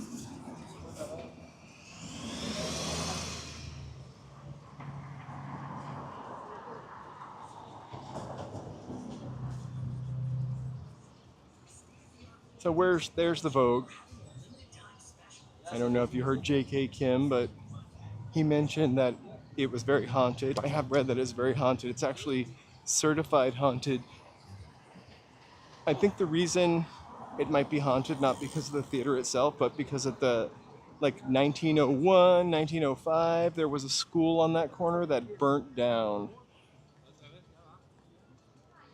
So there's the Vogue. I don't know if you heard J.K. Kim, but he mentioned that it was very haunted. I have read that it's very haunted. It's actually certified haunted. I think the reason it might be haunted, not because of the theater itself, but because of the, like 1901, 1905, there was a school on that corner that burnt down.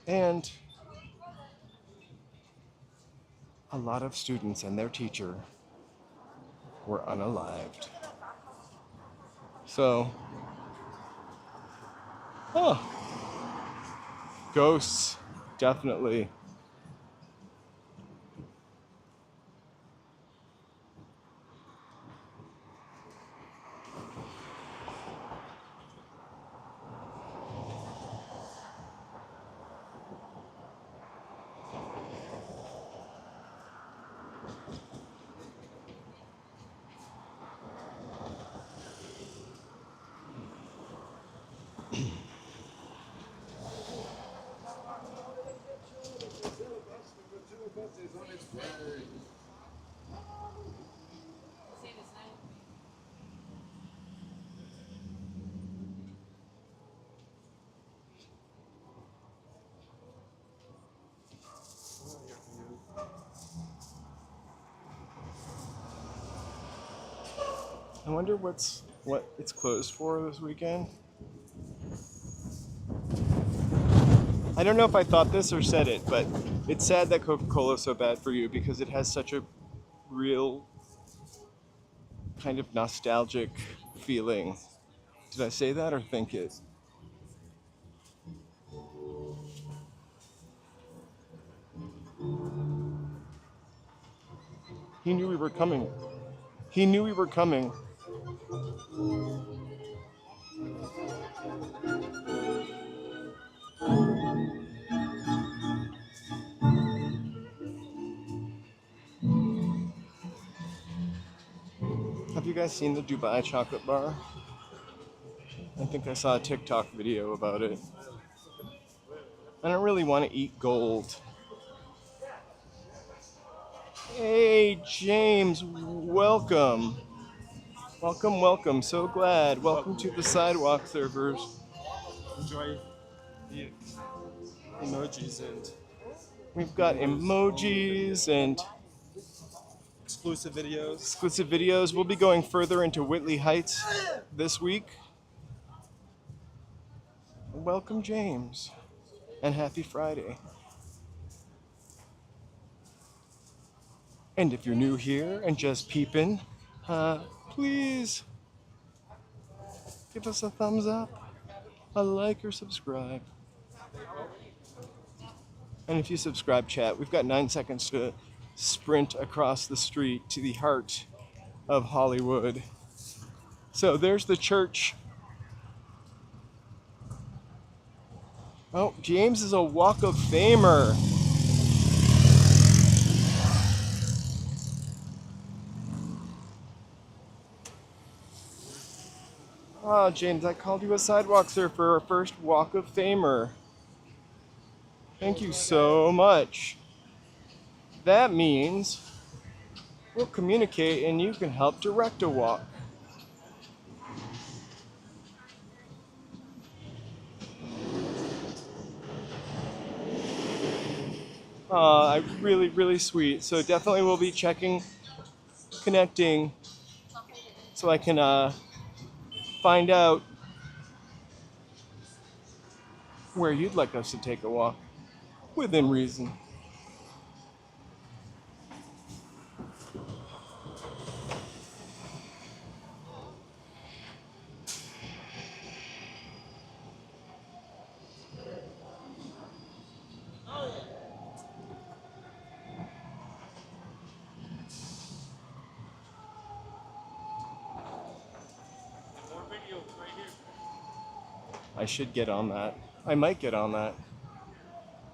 And a lot of students and their teacher were unalived. So, ghosts, definitely. I wonder what it's closed for this weekend. I don't know if I thought this or said it, but it's sad that Coca-Cola is so bad for you because it has such a real kind of nostalgic feeling. Did I say that or think it? He knew we were coming. He knew we were coming. Have you guys seen the Dubai chocolate bar? I think I saw a TikTok video about it. I don't really want to eat gold. Hey, James, welcome. Welcome, welcome. So glad. Welcome to the Sidewalk Servers. Enjoy the emojis and We've got emojis and exclusive videos. Exclusive videos. We'll be going further into Whitley Heights this week. Welcome, James, and happy Friday. And if you're new here and just peeping, please give us a thumbs up, a like, or subscribe. And if you subscribe, chat, we've got 9 seconds to sprint across the street to the heart of Hollywood. So there's the church. Oh, James is a Walk of Famer. Oh, James, I called you a sidewalk surfer, our first Walk of Famer. Thank you so much. That means we'll communicate and you can help direct a walk. Really sweet. So definitely we'll be connecting, so I can find out where you'd like us to take a walk, within reason. I should get on that. I might get on that.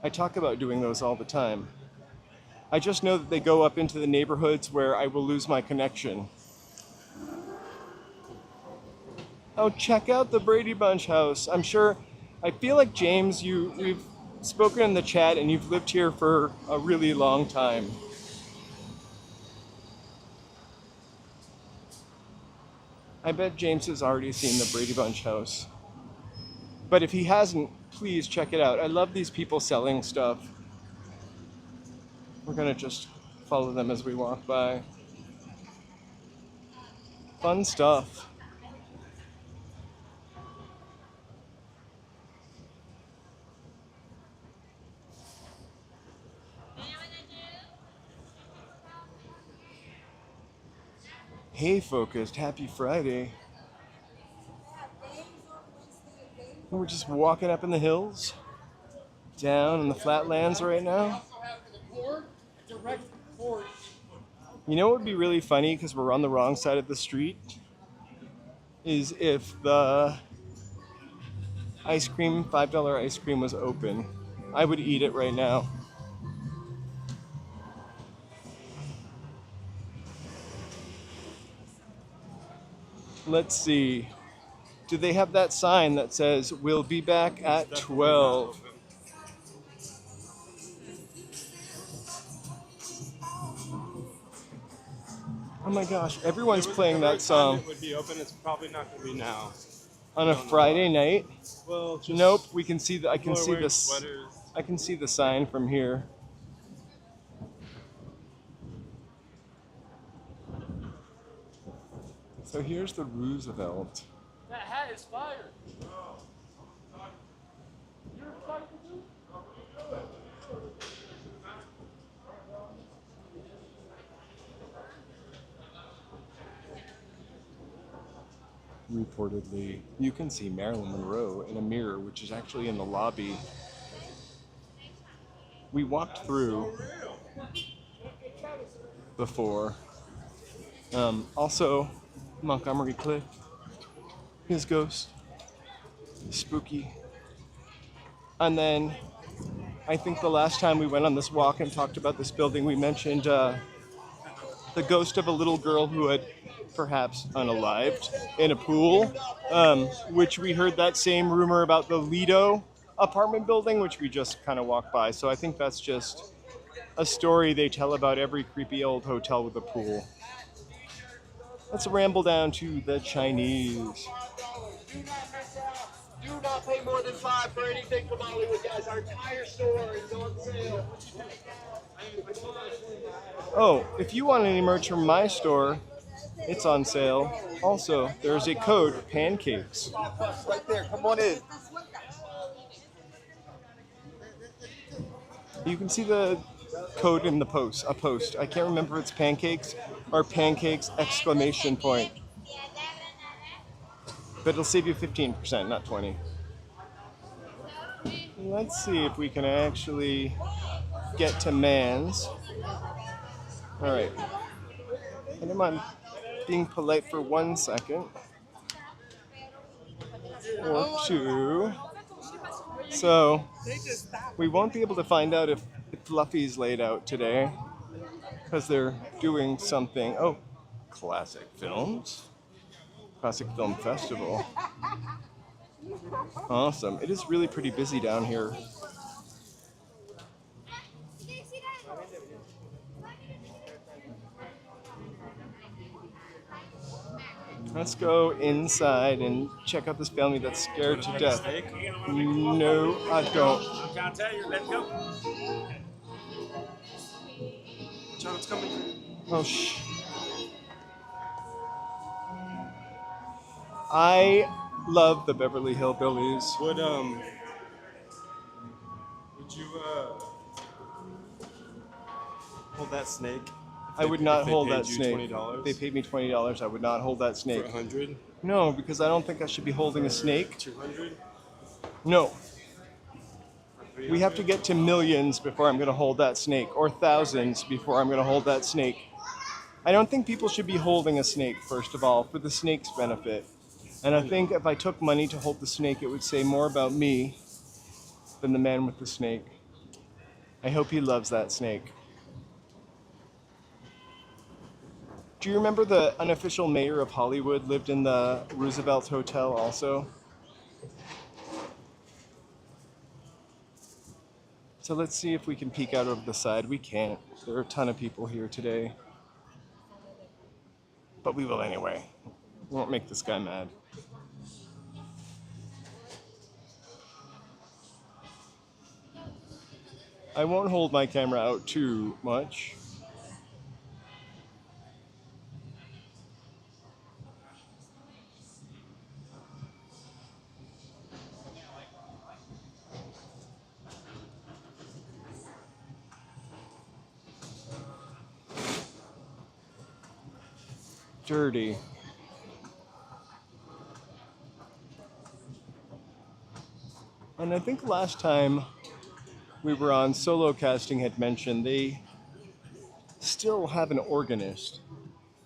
I talk about doing those all the time. I just know that they go up into the neighborhoods where I will lose my connection. Oh, check out the Brady Bunch house. I feel like James, we've spoken in the chat and you've lived here for a really long time. I bet James has already seen the Brady Bunch house. But if he hasn't, please check it out. I love these people selling stuff. We're gonna just follow them as we walk by. Fun stuff. Hey, Focused, happy Friday. We're just walking up in the hills, down in the flatlands right now. You know what would be really funny, because we're on the wrong side of the street, is if the ice cream, $5 ice cream was open. I would eat it right now. Let's see. Do they have that sign that says, "We'll be back at 12"? Oh my gosh, everyone's playing that song. It would be open. It's probably not going to be now. On a Friday night? Well, just nope, we can see the I can people are see wearing this sweaters. I can see the sign from here. So here's the Roosevelt. That hat is fire. You're fire too? Reportedly, you can see Marilyn Monroe in a mirror, which is actually in the lobby. We walked through before. Also, Montgomery Cliff, his ghost, spooky. And then, I think the last time we went on this walk and talked about this building, we mentioned the ghost of a little girl who had perhaps unalived in a pool, which we heard that same rumor about the Lido apartment building, which we just kind of walked by. So I think that's just a story they tell about every creepy old hotel with a pool. Let's ramble down to the Chinese. Do not pay more than $5 for anything from Hollywood, guys. Our entire store is on sale. Oh, if you want any merch from my store, it's on sale. Also, there's a code, pancakes. Right there, come on in. You can see the code in the post, a post. I can't remember if it's pancakes or pancakes exclamation point. But it'll save you 15%, not 20. Let's see if we can actually get to Mans. All right. I don't mind being polite for 1 second. Or 2. So, we won't be able to find out if Fluffy's laid out today, because they're doing something. Oh, Classic Films? Classic Film Festival. Awesome. It is really pretty busy down here. Let's go inside and check out this family that's scared to death. No, I don't. I'll tell you, let's go. John, it's coming. Oh, shh. I love the Beverly Hillbillies. Would you hold that snake? I would not hold that paid you snake. $20? They paid me $20. I would not hold that snake. For 100? No, because I don't think I should be holding a snake. 200? No. We have to get to millions before I'm going to hold that snake, or thousands before I'm going to hold that snake. I don't think people should be holding a snake, first of all, for the snake's benefit. And I think if I took money to hold the snake, it would say more about me than the man with the snake. I hope he loves that snake. Do you remember the unofficial mayor of Hollywood lived in the Roosevelt Hotel also? So let's see if we can peek out over the side. We can't. There are a ton of people here today. But we will anyway. We won't make this guy mad. I won't hold my camera out too much. Dirty. And I think last time we were on, Solo Casting had mentioned they still have an organist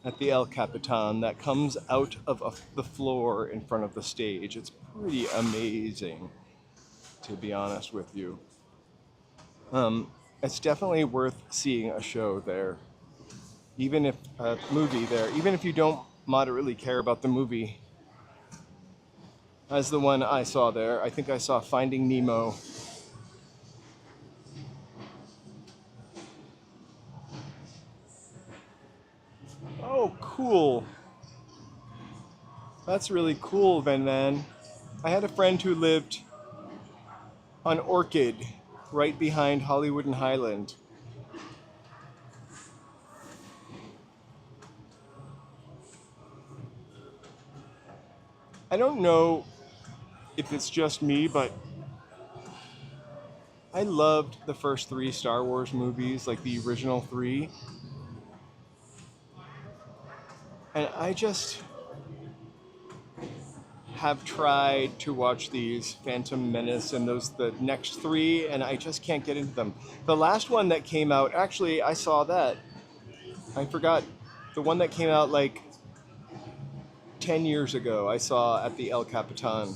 at the El Capitan that comes out of the floor in front of the stage. It's pretty amazing, to be honest with you. It's definitely worth seeing a show there. Even if a movie there, even if you don't moderately care about the movie, as the one I saw there. I think I saw Finding Nemo. Oh, cool. That's really cool, Van. I had a friend who lived on Orchid, right behind Hollywood and Highland. I don't know if it's just me, but I loved the first 3 Star Wars movies, like the original 3. And I just have tried to watch these Phantom Menace and the next 3, and I just can't get into them. The last one that came out, actually, I saw that. I forgot. The one that came out like 10 years ago, I saw at the El Capitan.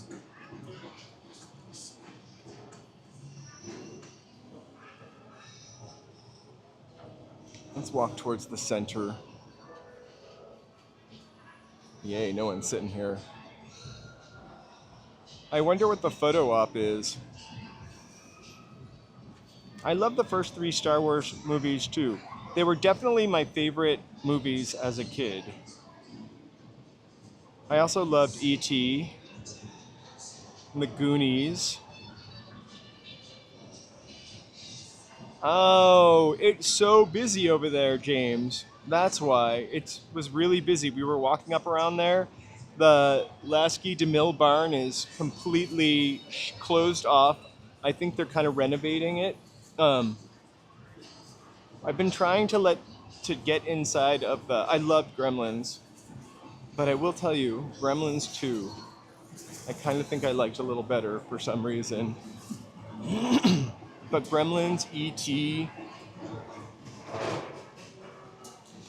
Let's walk towards the center. Yay, no one's sitting here. I wonder what the photo op is. I love the first 3 Star Wars movies too. They were definitely my favorite movies as a kid. I also loved E.T. and the Goonies. Oh, it's so busy over there, James. That's why. It was really busy. We were walking up around there. The Lasky-DeMille Barn is completely closed off. I think they're kind of renovating it. I've been trying to get inside of the... I loved Gremlins. But I will tell you, Gremlins 2, I kind of think I liked a little better for some reason. But Gremlins, E.T.,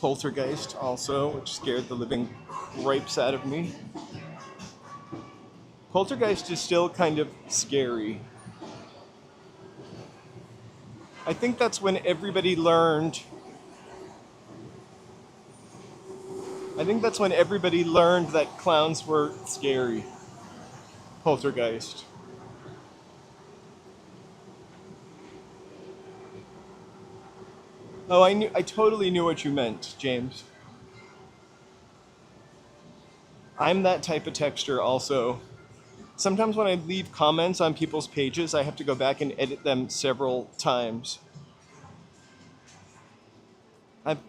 Poltergeist also, which scared the living grapes out of me. Poltergeist is still kind of scary. I think that's when everybody learned... that clowns were scary. Poltergeist. Oh, I totally knew what you meant, James. I'm that type of texter also. Sometimes when I leave comments on people's pages, I have to go back and edit them several times. I've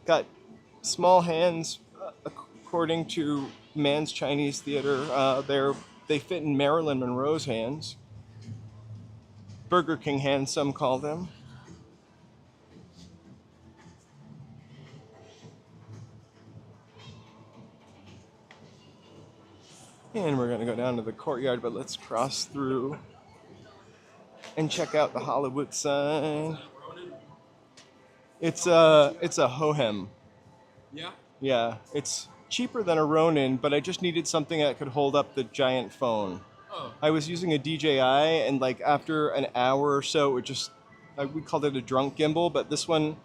got small hands, according to Man's Chinese Theater. They fit in Marilyn Monroe's hands. Burger King hands, some call them. And we're gonna go down to the courtyard, but let's cross through and check out the Hollywood sign. It's a Hohem. Yeah? Yeah, it's cheaper than a Ronin, but I just needed something that could hold up the giant phone. Oh. I was using a DJI, and like after an hour or so, we called it a drunk gimbal, but this one,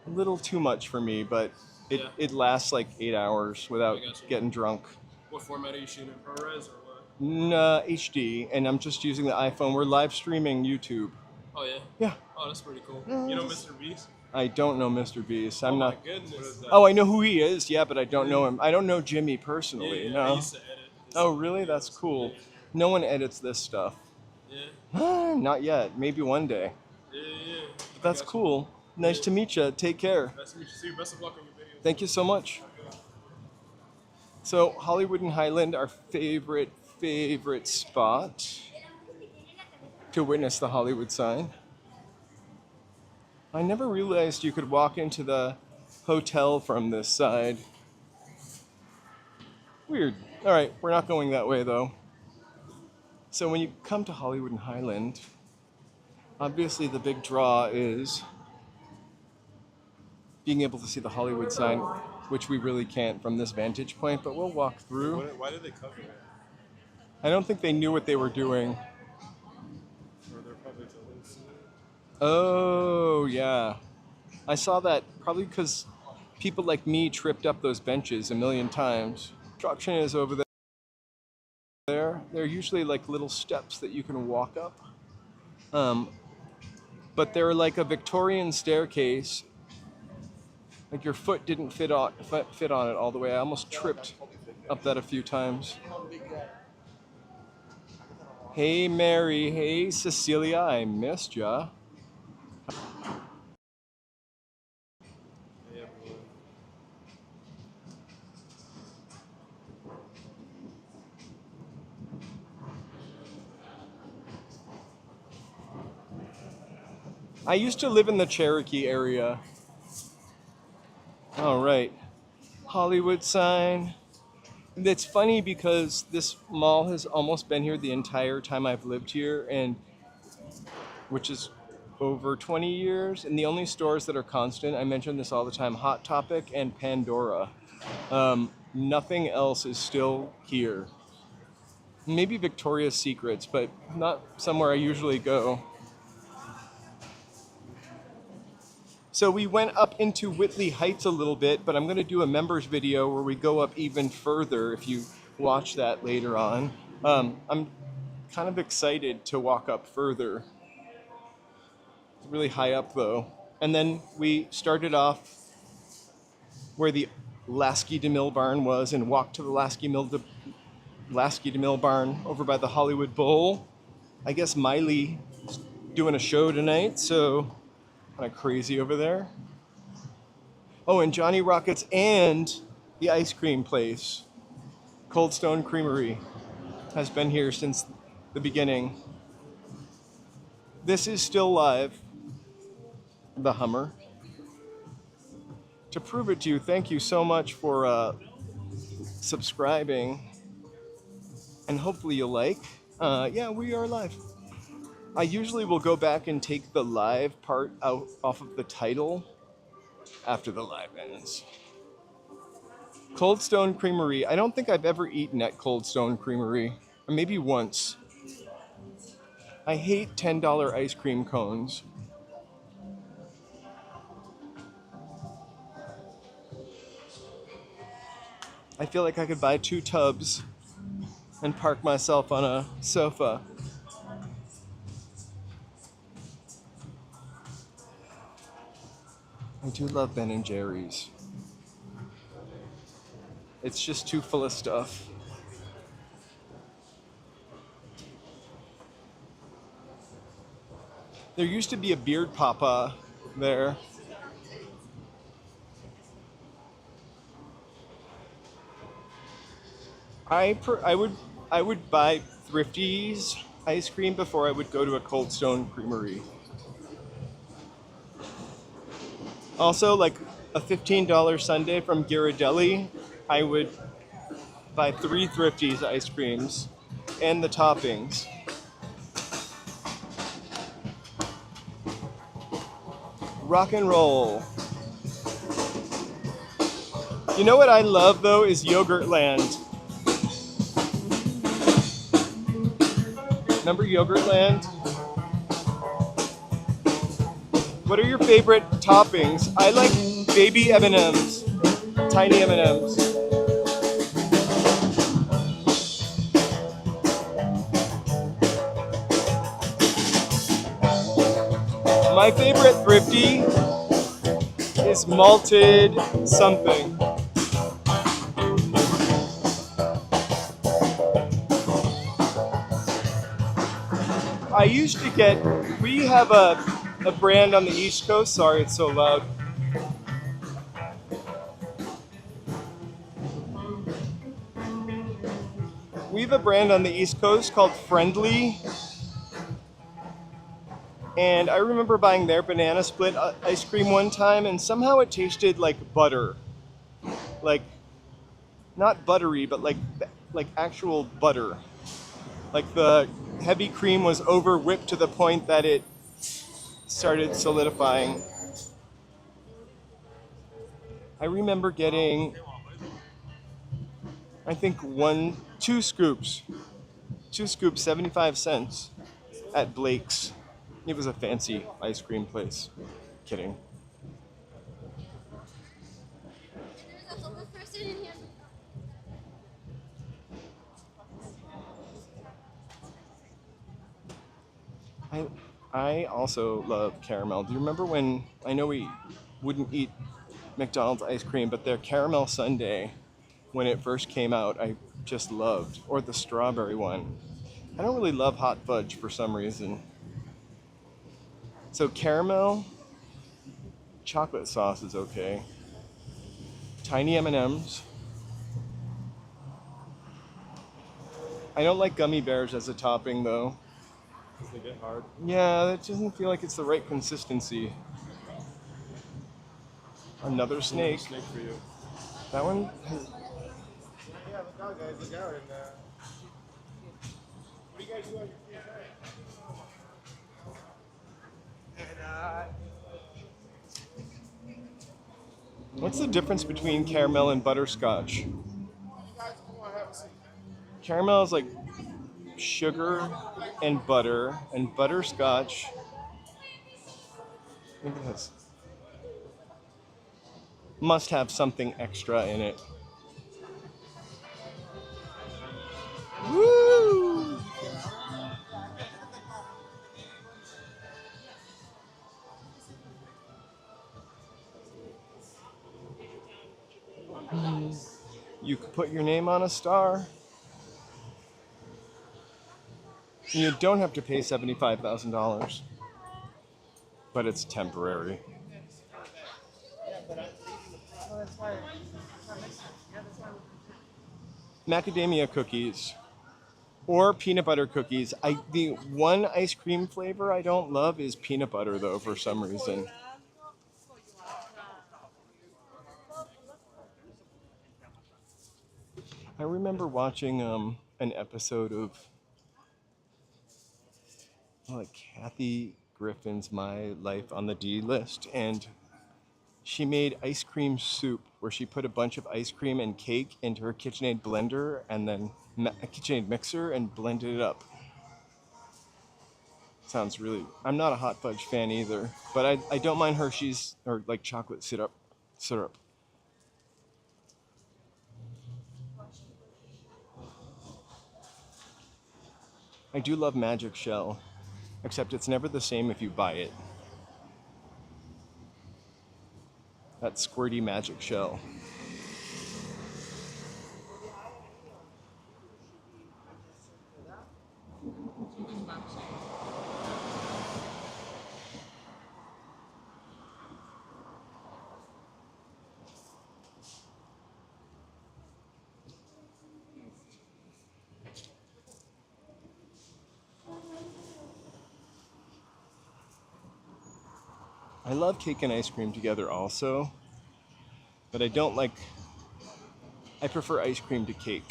a little too much for me, but Yeah. It lasts like 8 hours without I gotcha. getting drunk. What format are you shooting in? ProRes or what? HD, and I'm just using the iPhone. We're live streaming YouTube. Oh yeah. Yeah. Oh, that's pretty cool. Yeah, You know it's- Mr. Beast? I don't know Mr. Beast. I'm Oh not. my goodness. Oh, I know who he is. Yeah, but I don't know him. I don't know Jimmy personally. I No. used to edit. his Oh, really? That's videos. cool. Yeah. No one edits this stuff. Yeah. Not yet. Maybe one day. Yeah. But that's cool. Nice to meet you. Take care. Nice to meet you. See you. Best of luck on your videos. Thank you so much. So Hollywood and Highland, our favorite spot to witness the Hollywood sign. I never realized you could walk into the hotel from this side. Weird. All right, we're not going that way though. So when you come to Hollywood and Highland, obviously the big draw is being able to see the Hollywood sign, which we really can't from this vantage point, but we'll walk through. Why did they cover it? I don't think they knew what they were doing. Or they're probably telling us. Oh, yeah. I saw that probably because people like me tripped up those benches a million times. Construction is over there. They're usually like little steps that you can walk up. But they're like a Victorian staircase. Like your foot didn't fit on it all the way. I almost tripped up that a few times. Hey Mary, hey Cecilia, I missed ya. Hey everyone. I used to live in the Cherokee area. All right, Hollywood sign. It's funny because this mall has almost been here the entire time I've lived here, and which is over 20 years. And the only stores that are constant, I mention this all the time, Hot Topic and Pandora. Nothing else is still here. Maybe Victoria's Secrets, but not somewhere I usually go. So we went up into Whitley Heights a little bit, but I'm going to do a members video where we go up even further if you watch that later on. I'm kind of excited to walk up further. It's really high up though. And then we started off where the Lasky-DeMille Barn was and walked to the Lasky-DeMille Barn over by the Hollywood Bowl. I guess Miley's doing a show tonight, so kind of crazy over there. Oh, and Johnny Rockets and the ice cream place, Cold Stone Creamery, has been here since the beginning. This is still live, the Hummer. To prove it to you, thank you so much for subscribing, and hopefully you'll like. Yeah, we are live. I usually will go back and take the live part out off of the title after the live ends. Cold Stone Creamery. I don't think I've ever eaten at Cold Stone Creamery. Or maybe once. I hate $10 ice cream cones. I feel like I could buy 2 tubs and park myself on a sofa. I do love Ben & Jerry's. It's just too full of stuff. There used to be a Beard Papa there. I would buy Thrifty's ice cream before I would go to a Cold Stone Creamery. Also, like a $15 sundae from Ghirardelli, I would buy 3 Thrifty's ice creams and the toppings. Rock and roll. You know what I love though is Yogurtland. Remember Yogurtland? What are your favorite toppings? I like baby M&Ms. Tiny M&Ms. My favorite thrifty is malted something. I used to get, we have a brand on the East Coast, sorry it's so loud. We have a brand on the East Coast called Friendly. And I remember buying their banana split ice cream one time, and somehow it tasted like butter. Like, not buttery, but like actual butter. Like the heavy cream was over whipped to the point that it started solidifying. I remember getting, I think two scoops, 75 cents at Blake's. It was a fancy ice cream place. Kidding. There's a homeless person in here. I also love caramel. Do you remember when, I know we wouldn't eat McDonald's ice cream, but their caramel sundae, when it first came out, I just loved. Or the strawberry one. I don't really love hot fudge for some reason. So caramel, chocolate sauce is okay. Tiny M&Ms. I don't like gummy bears as a topping though. Because they get hard. Yeah, that doesn't feel like it's the right consistency. Another snake. Snake for you. That one? Yeah, look out, guys. Look out. And, what do you guys do on your free time? What's the difference between caramel and butterscotch? You guys come on, have a seat. Caramel is like sugar and butter, and butterscotch. Look at this. Must have something extra in it. Woo! You could put your name on a star. You don't have to pay $75,000, but it's temporary. Macadamia cookies or peanut butter cookies. The one ice cream flavor I don't love is peanut butter though, for some reason. I remember watching an episode of Kathy Griffin's My Life on the D List, and she made ice cream soup where she put a bunch of ice cream and cake into her KitchenAid blender and then a KitchenAid mixer and blended it up. Sounds really... I'm not a hot fudge fan either, but I don't mind Hershey's or like chocolate syrup. I do love Magic Shell, except it's never the same if you buy it. That squirty Magic Shell. I love cake and ice cream together also, but I prefer ice cream to cake.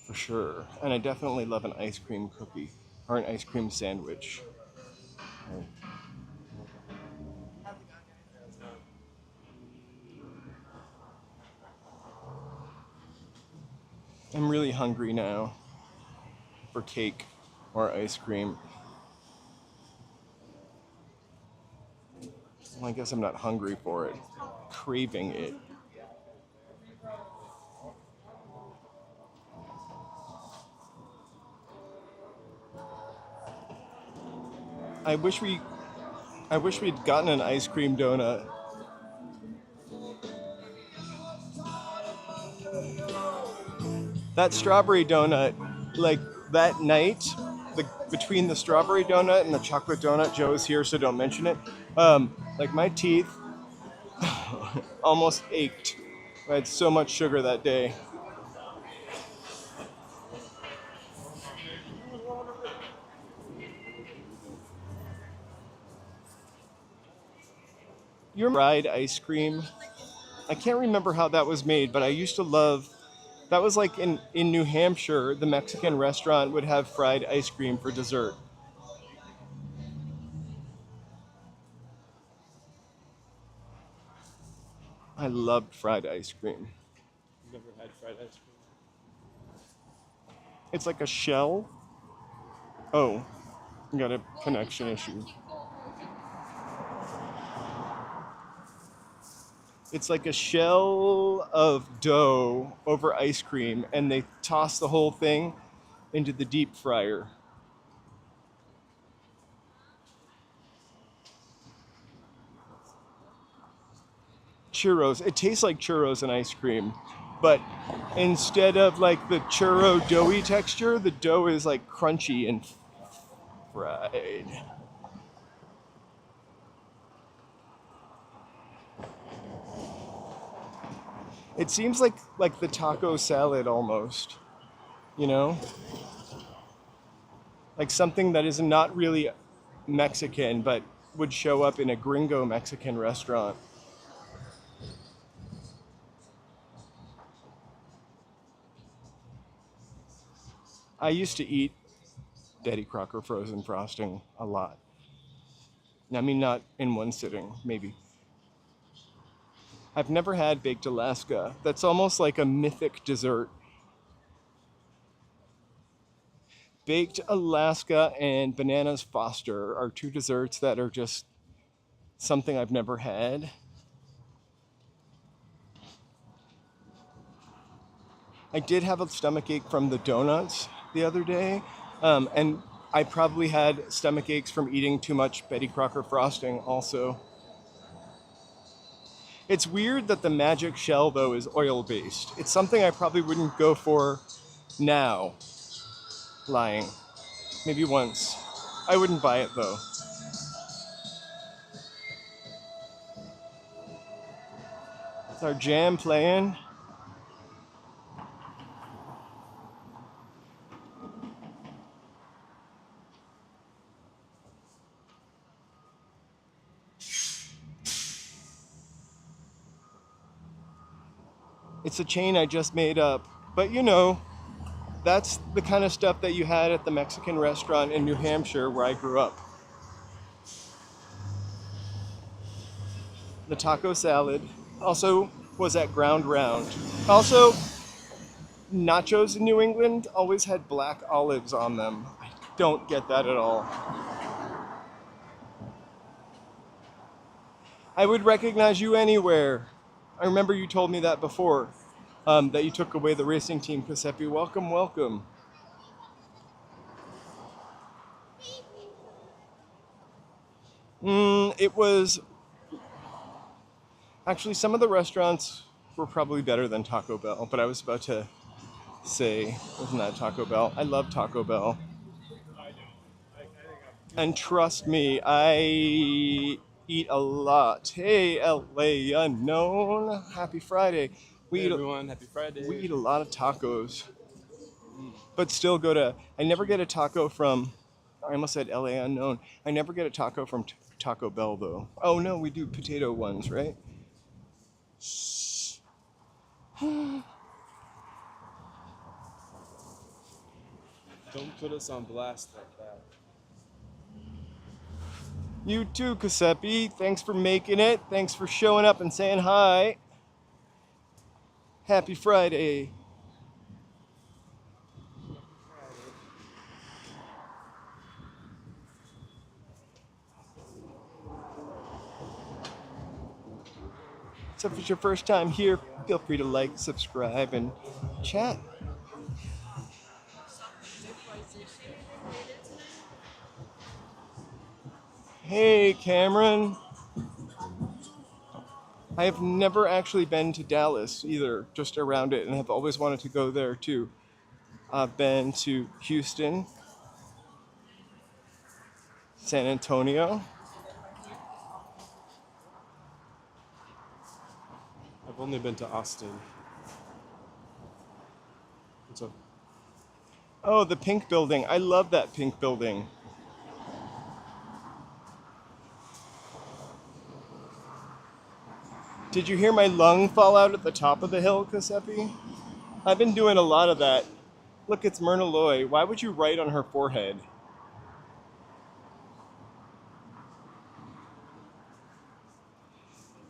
For sure. And I definitely love an ice cream cookie or an ice cream sandwich. I'm really hungry now for cake or ice cream. Well, I guess I'm not hungry for it. Craving it. I wish we'd gotten an ice cream donut. That strawberry donut, like that night, between the strawberry donut and the chocolate donut, Joe's here, so don't mention it. Like my teeth almost ached. I had so much sugar that day. Your fried ice cream. I can't remember how that was made, but I used to love. That was like in New Hampshire, the Mexican restaurant would have fried ice cream for dessert. I loved fried ice cream. Never had fried ice cream. It's like a shell. Oh, got a connection issue. It's like a shell of dough over ice cream, and they toss the whole thing into the deep fryer. Churros. It tastes like churros and ice cream, but instead of like the churro doughy texture, the dough is like crunchy and fried. It seems like the taco salad almost, you know? Like something that is not really Mexican, but would show up in a gringo Mexican restaurant. I used to eat Betty Crocker frozen frosting a lot. I mean, not in one sitting, maybe. I've never had baked Alaska. That's almost like a mythic dessert. Baked Alaska and Bananas Foster are two desserts that are just something I've never had. I did have a stomachache from the donuts the other day, and I probably had stomach aches from eating too much Betty Crocker frosting also. It's weird that the magic shell, though, is oil-based. It's something I probably wouldn't go for now. Lying. Maybe once. I wouldn't buy it, though. Is our jam playing? It's a chain I just made up. But you know, that's the kind of stuff that you had at the Mexican restaurant in New Hampshire where I grew up. The taco salad also was at Ground Round. Also, nachos in New England always had black olives on them. I don't get that at all. I would recognize you anywhere. I remember you told me that before, that you took away the racing team, Giuseppe. Welcome, welcome. It was... Actually, some of the restaurants were probably better than Taco Bell, but I was about to say, wasn't that Taco Bell? I love Taco Bell. And trust me, I eat a lot. Hey, LA Unknown. Happy Friday. Hey everyone, happy Friday. We eat a lot of tacos. But still I never get a taco from, I almost said LA Unknown. I never get a taco from Taco Bell, though. Oh, no, we do potato ones, right? Don't put us on blast like that. You too, Giuseppe. Thanks for making it. Thanks for showing up and saying hi. Happy Friday. So if it's your first time here, feel free to like, subscribe, and chat. Hey, Cameron. I have never actually been to Dallas either, just around it, and have always wanted to go there too. I've been to Houston, San Antonio. I've only been to Austin. What's up? Oh, the pink building. I love that pink building. Did you hear my lung fall out at the top of the hill, Kasepi? I've been doing a lot of that. Look, it's Myrna Loy. Why would you write on her forehead?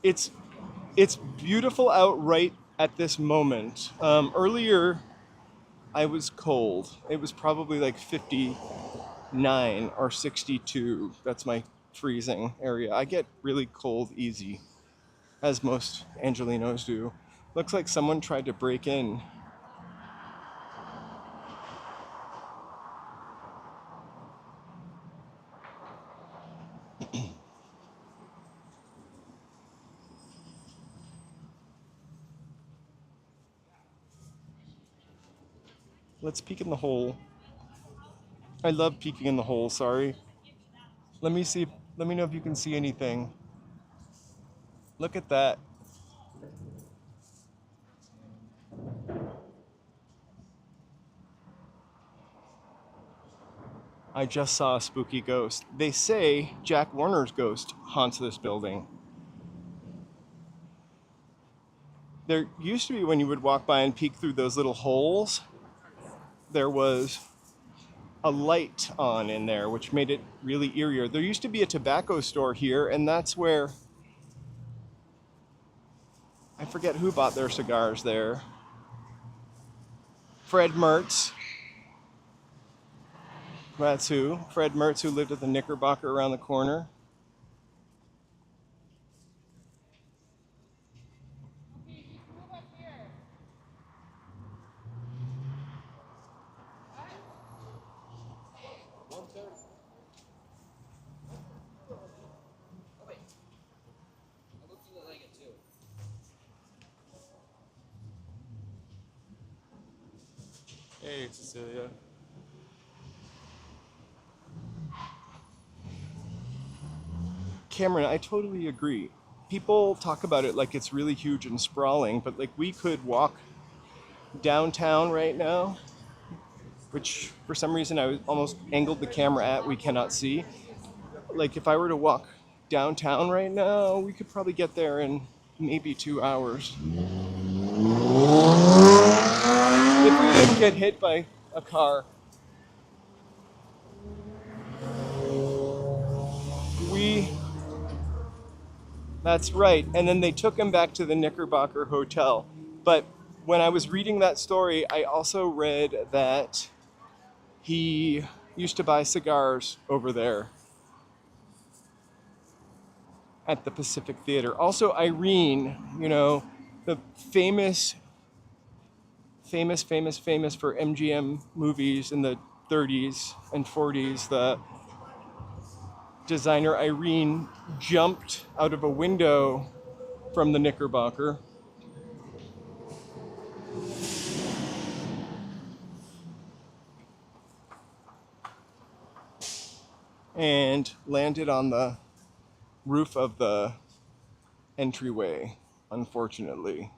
It's beautiful out right at this moment. Earlier, I was cold. It was probably like 59 or 62. That's my freezing area. I get really cold easy, as most Angelinos do. Looks like someone tried to break in. Let's peek in the hole. I love peeking in the hole, sorry. Let me see, let me know if you can see anything. Look at that. I just saw a spooky ghost. They say Jack Warner's ghost haunts this building. There used to be, when you would walk by and peek through those little holes, there was a light on in there, which made it really eerier. There used to be a tobacco store here, and that's where, I forget who bought their cigars there. Fred Mertz. That's who. Fred Mertz, who lived at the Knickerbocker around the corner. Hey, Cecilia. Cameron, I totally agree. People talk about it like it's really huge and sprawling, but like we could walk downtown right now, which for some reason I almost angled the camera at, we cannot see. Like if I were to walk downtown right now, we could probably get there in maybe 2 hours. If we didn't get hit by a car. That's right. And then they took him back to the Knickerbocker Hotel. But when I was reading that story, I also read that he used to buy cigars over there at the Pacific Theater. Also, Irene, you know, the famous for MGM movies in the 30s and 40s, the designer Irene jumped out of a window from the Knickerbocker. And landed on the roof of the entryway, unfortunately.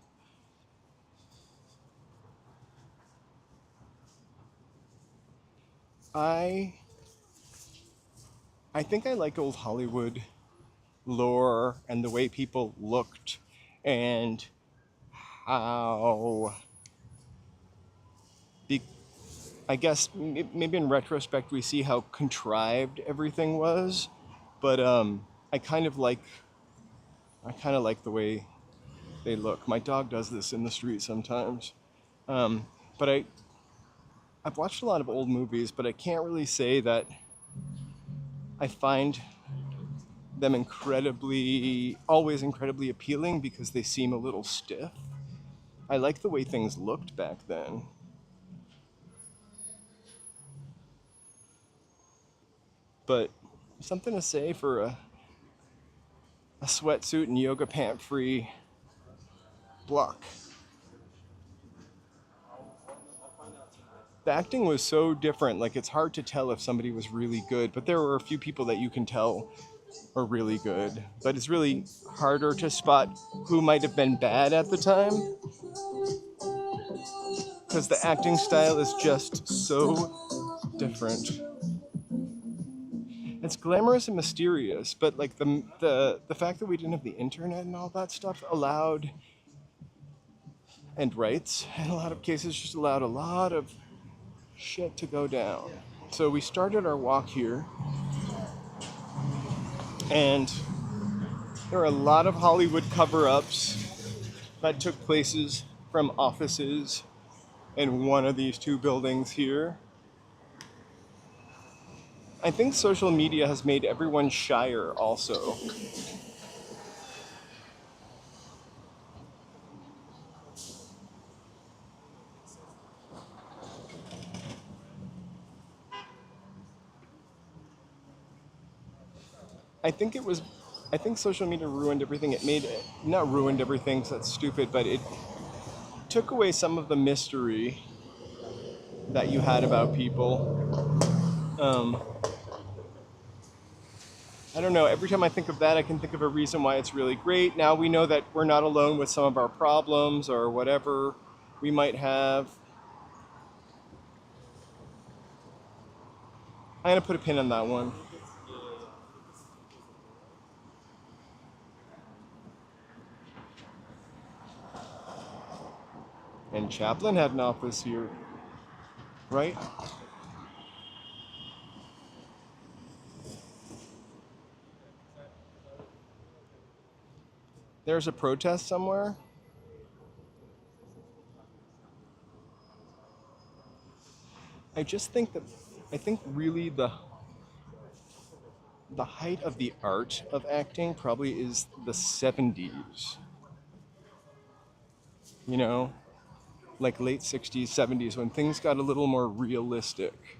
I think I like old Hollywood lore and the way people looked and how, I guess maybe in retrospect we see how contrived everything was, but I kind of like the way they look. My dog does this in the street sometimes, but I've watched a lot of old movies, but I can't really say that I find them always incredibly appealing because they seem a little stiff. I like the way things looked back then. But something to say for a sweatsuit and yoga pant free block. The acting was so different, like it's hard to tell if somebody was really good, but there were a few people that you can tell are really good. But it's really harder to spot who might have been bad at the time, because the acting style is just so different. It's glamorous and mysterious, but like the fact that we didn't have the internet and all that stuff allowed, and rights in a lot of cases, just allowed a lot of shit to go down. So we started our walk here, and there are a lot of Hollywood cover-ups that took places from offices in one of these two buildings here. I think social media has made everyone shyer also. I think social media ruined everything. Not ruined everything, 'cause that's stupid, but it took away some of the mystery that you had about people. I don't know, every time I think of that, I can think of a reason why it's really great. Now we know that we're not alone with some of our problems or whatever we might have. I'm gonna put a pin on that one. And Chaplin had an office here, right? There's a protest somewhere. I think really the height of the art of acting probably is the 70s. You know, like late 60s, 70s, when things got a little more realistic.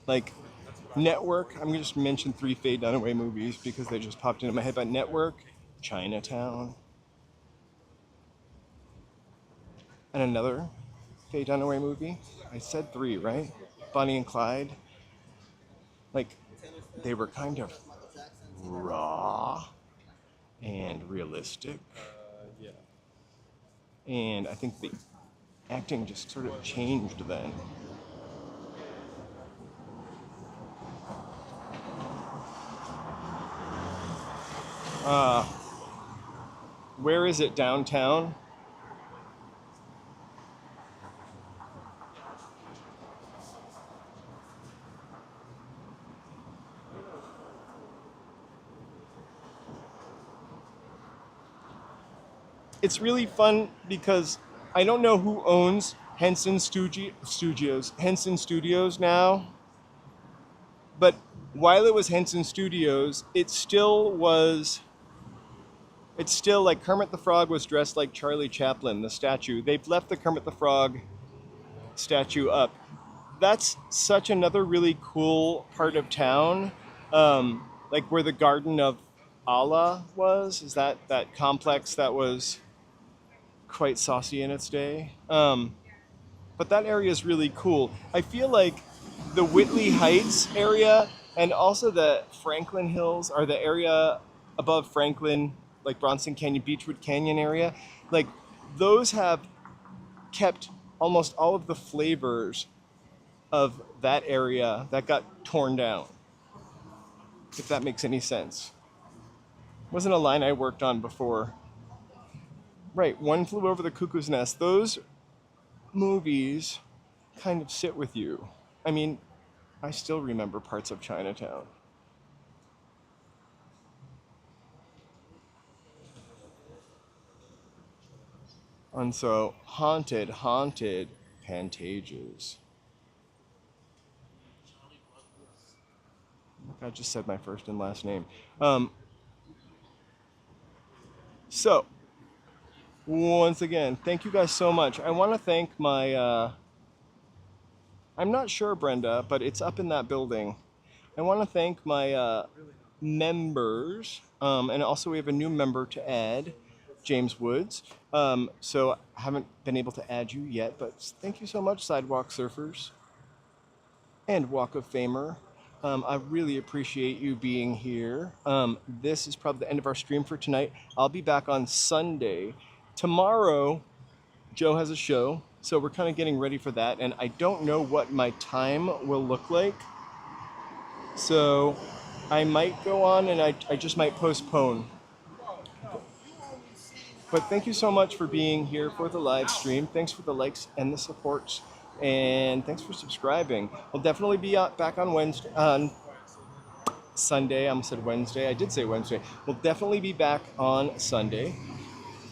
Like Network, I'm gonna just mention 3 Faye Dunaway movies because they just popped into my head. But Network, Chinatown, and another Faye Dunaway movie. I said 3, right? Bonnie and Clyde. Like, they were kind of raw and realistic. Yeah. And I think the acting just sort of changed then. Where is it, downtown? It's really fun because I don't know who owns Henson Studios now, but while it was Henson Studios, it's still like Kermit the Frog was dressed like Charlie Chaplin, the statue. They've left the Kermit the Frog statue up. That's such another really cool part of town, like where the Garden of Allah was. Is that complex that was quite saucy in its day? But that area is really cool. I feel like the Whitley Heights area and also the Franklin Hills are the area above Franklin, like Bronson Canyon, Beechwood Canyon area. Like those have kept almost all of the flavors of that area that got torn down, if that makes any sense. Wasn't a line I worked on before. Right, One Flew Over the Cuckoo's Nest. Those movies kind of sit with you. I mean, I still remember parts of Chinatown. And so, haunted Pantages. I just said my first and last name. So, once again, thank you guys so much. I want to thank my, I'm not sure, Brenda, but it's up in that building. I want to thank my members, and also we have a new member to add, James Woods. So I haven't been able to add you yet, but thank you so much, Sidewalk Surfers and Walk of Famer. I really appreciate you being here. This is probably the end of our stream for tonight. I'll be back on Sunday. Tomorrow, Joe has a show, so we're kind of getting ready for that, and I don't know what my time will look like. So I might go on and I just might postpone. But thank you so much for being here for the live stream. Thanks for the likes and the supports. And thanks for subscribing. We'll definitely be back on Wednesday, on Sunday. I almost said Wednesday. I did say Wednesday. We'll definitely be back on Sunday.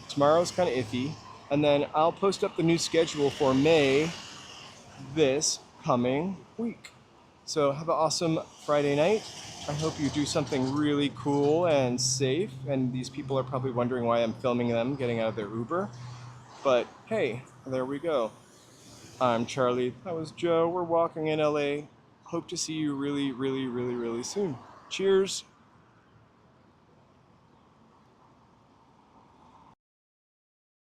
Tomorrow's kind of iffy. And then I'll post up the new schedule for May this coming week. So have an awesome Friday night. I hope you do something really cool and safe. And these people are probably wondering why I'm filming them getting out of their Uber. But hey, there we go. I'm Charlie. That was Joe. We're walking in LA. Hope to see you really, really, really, really soon. Cheers.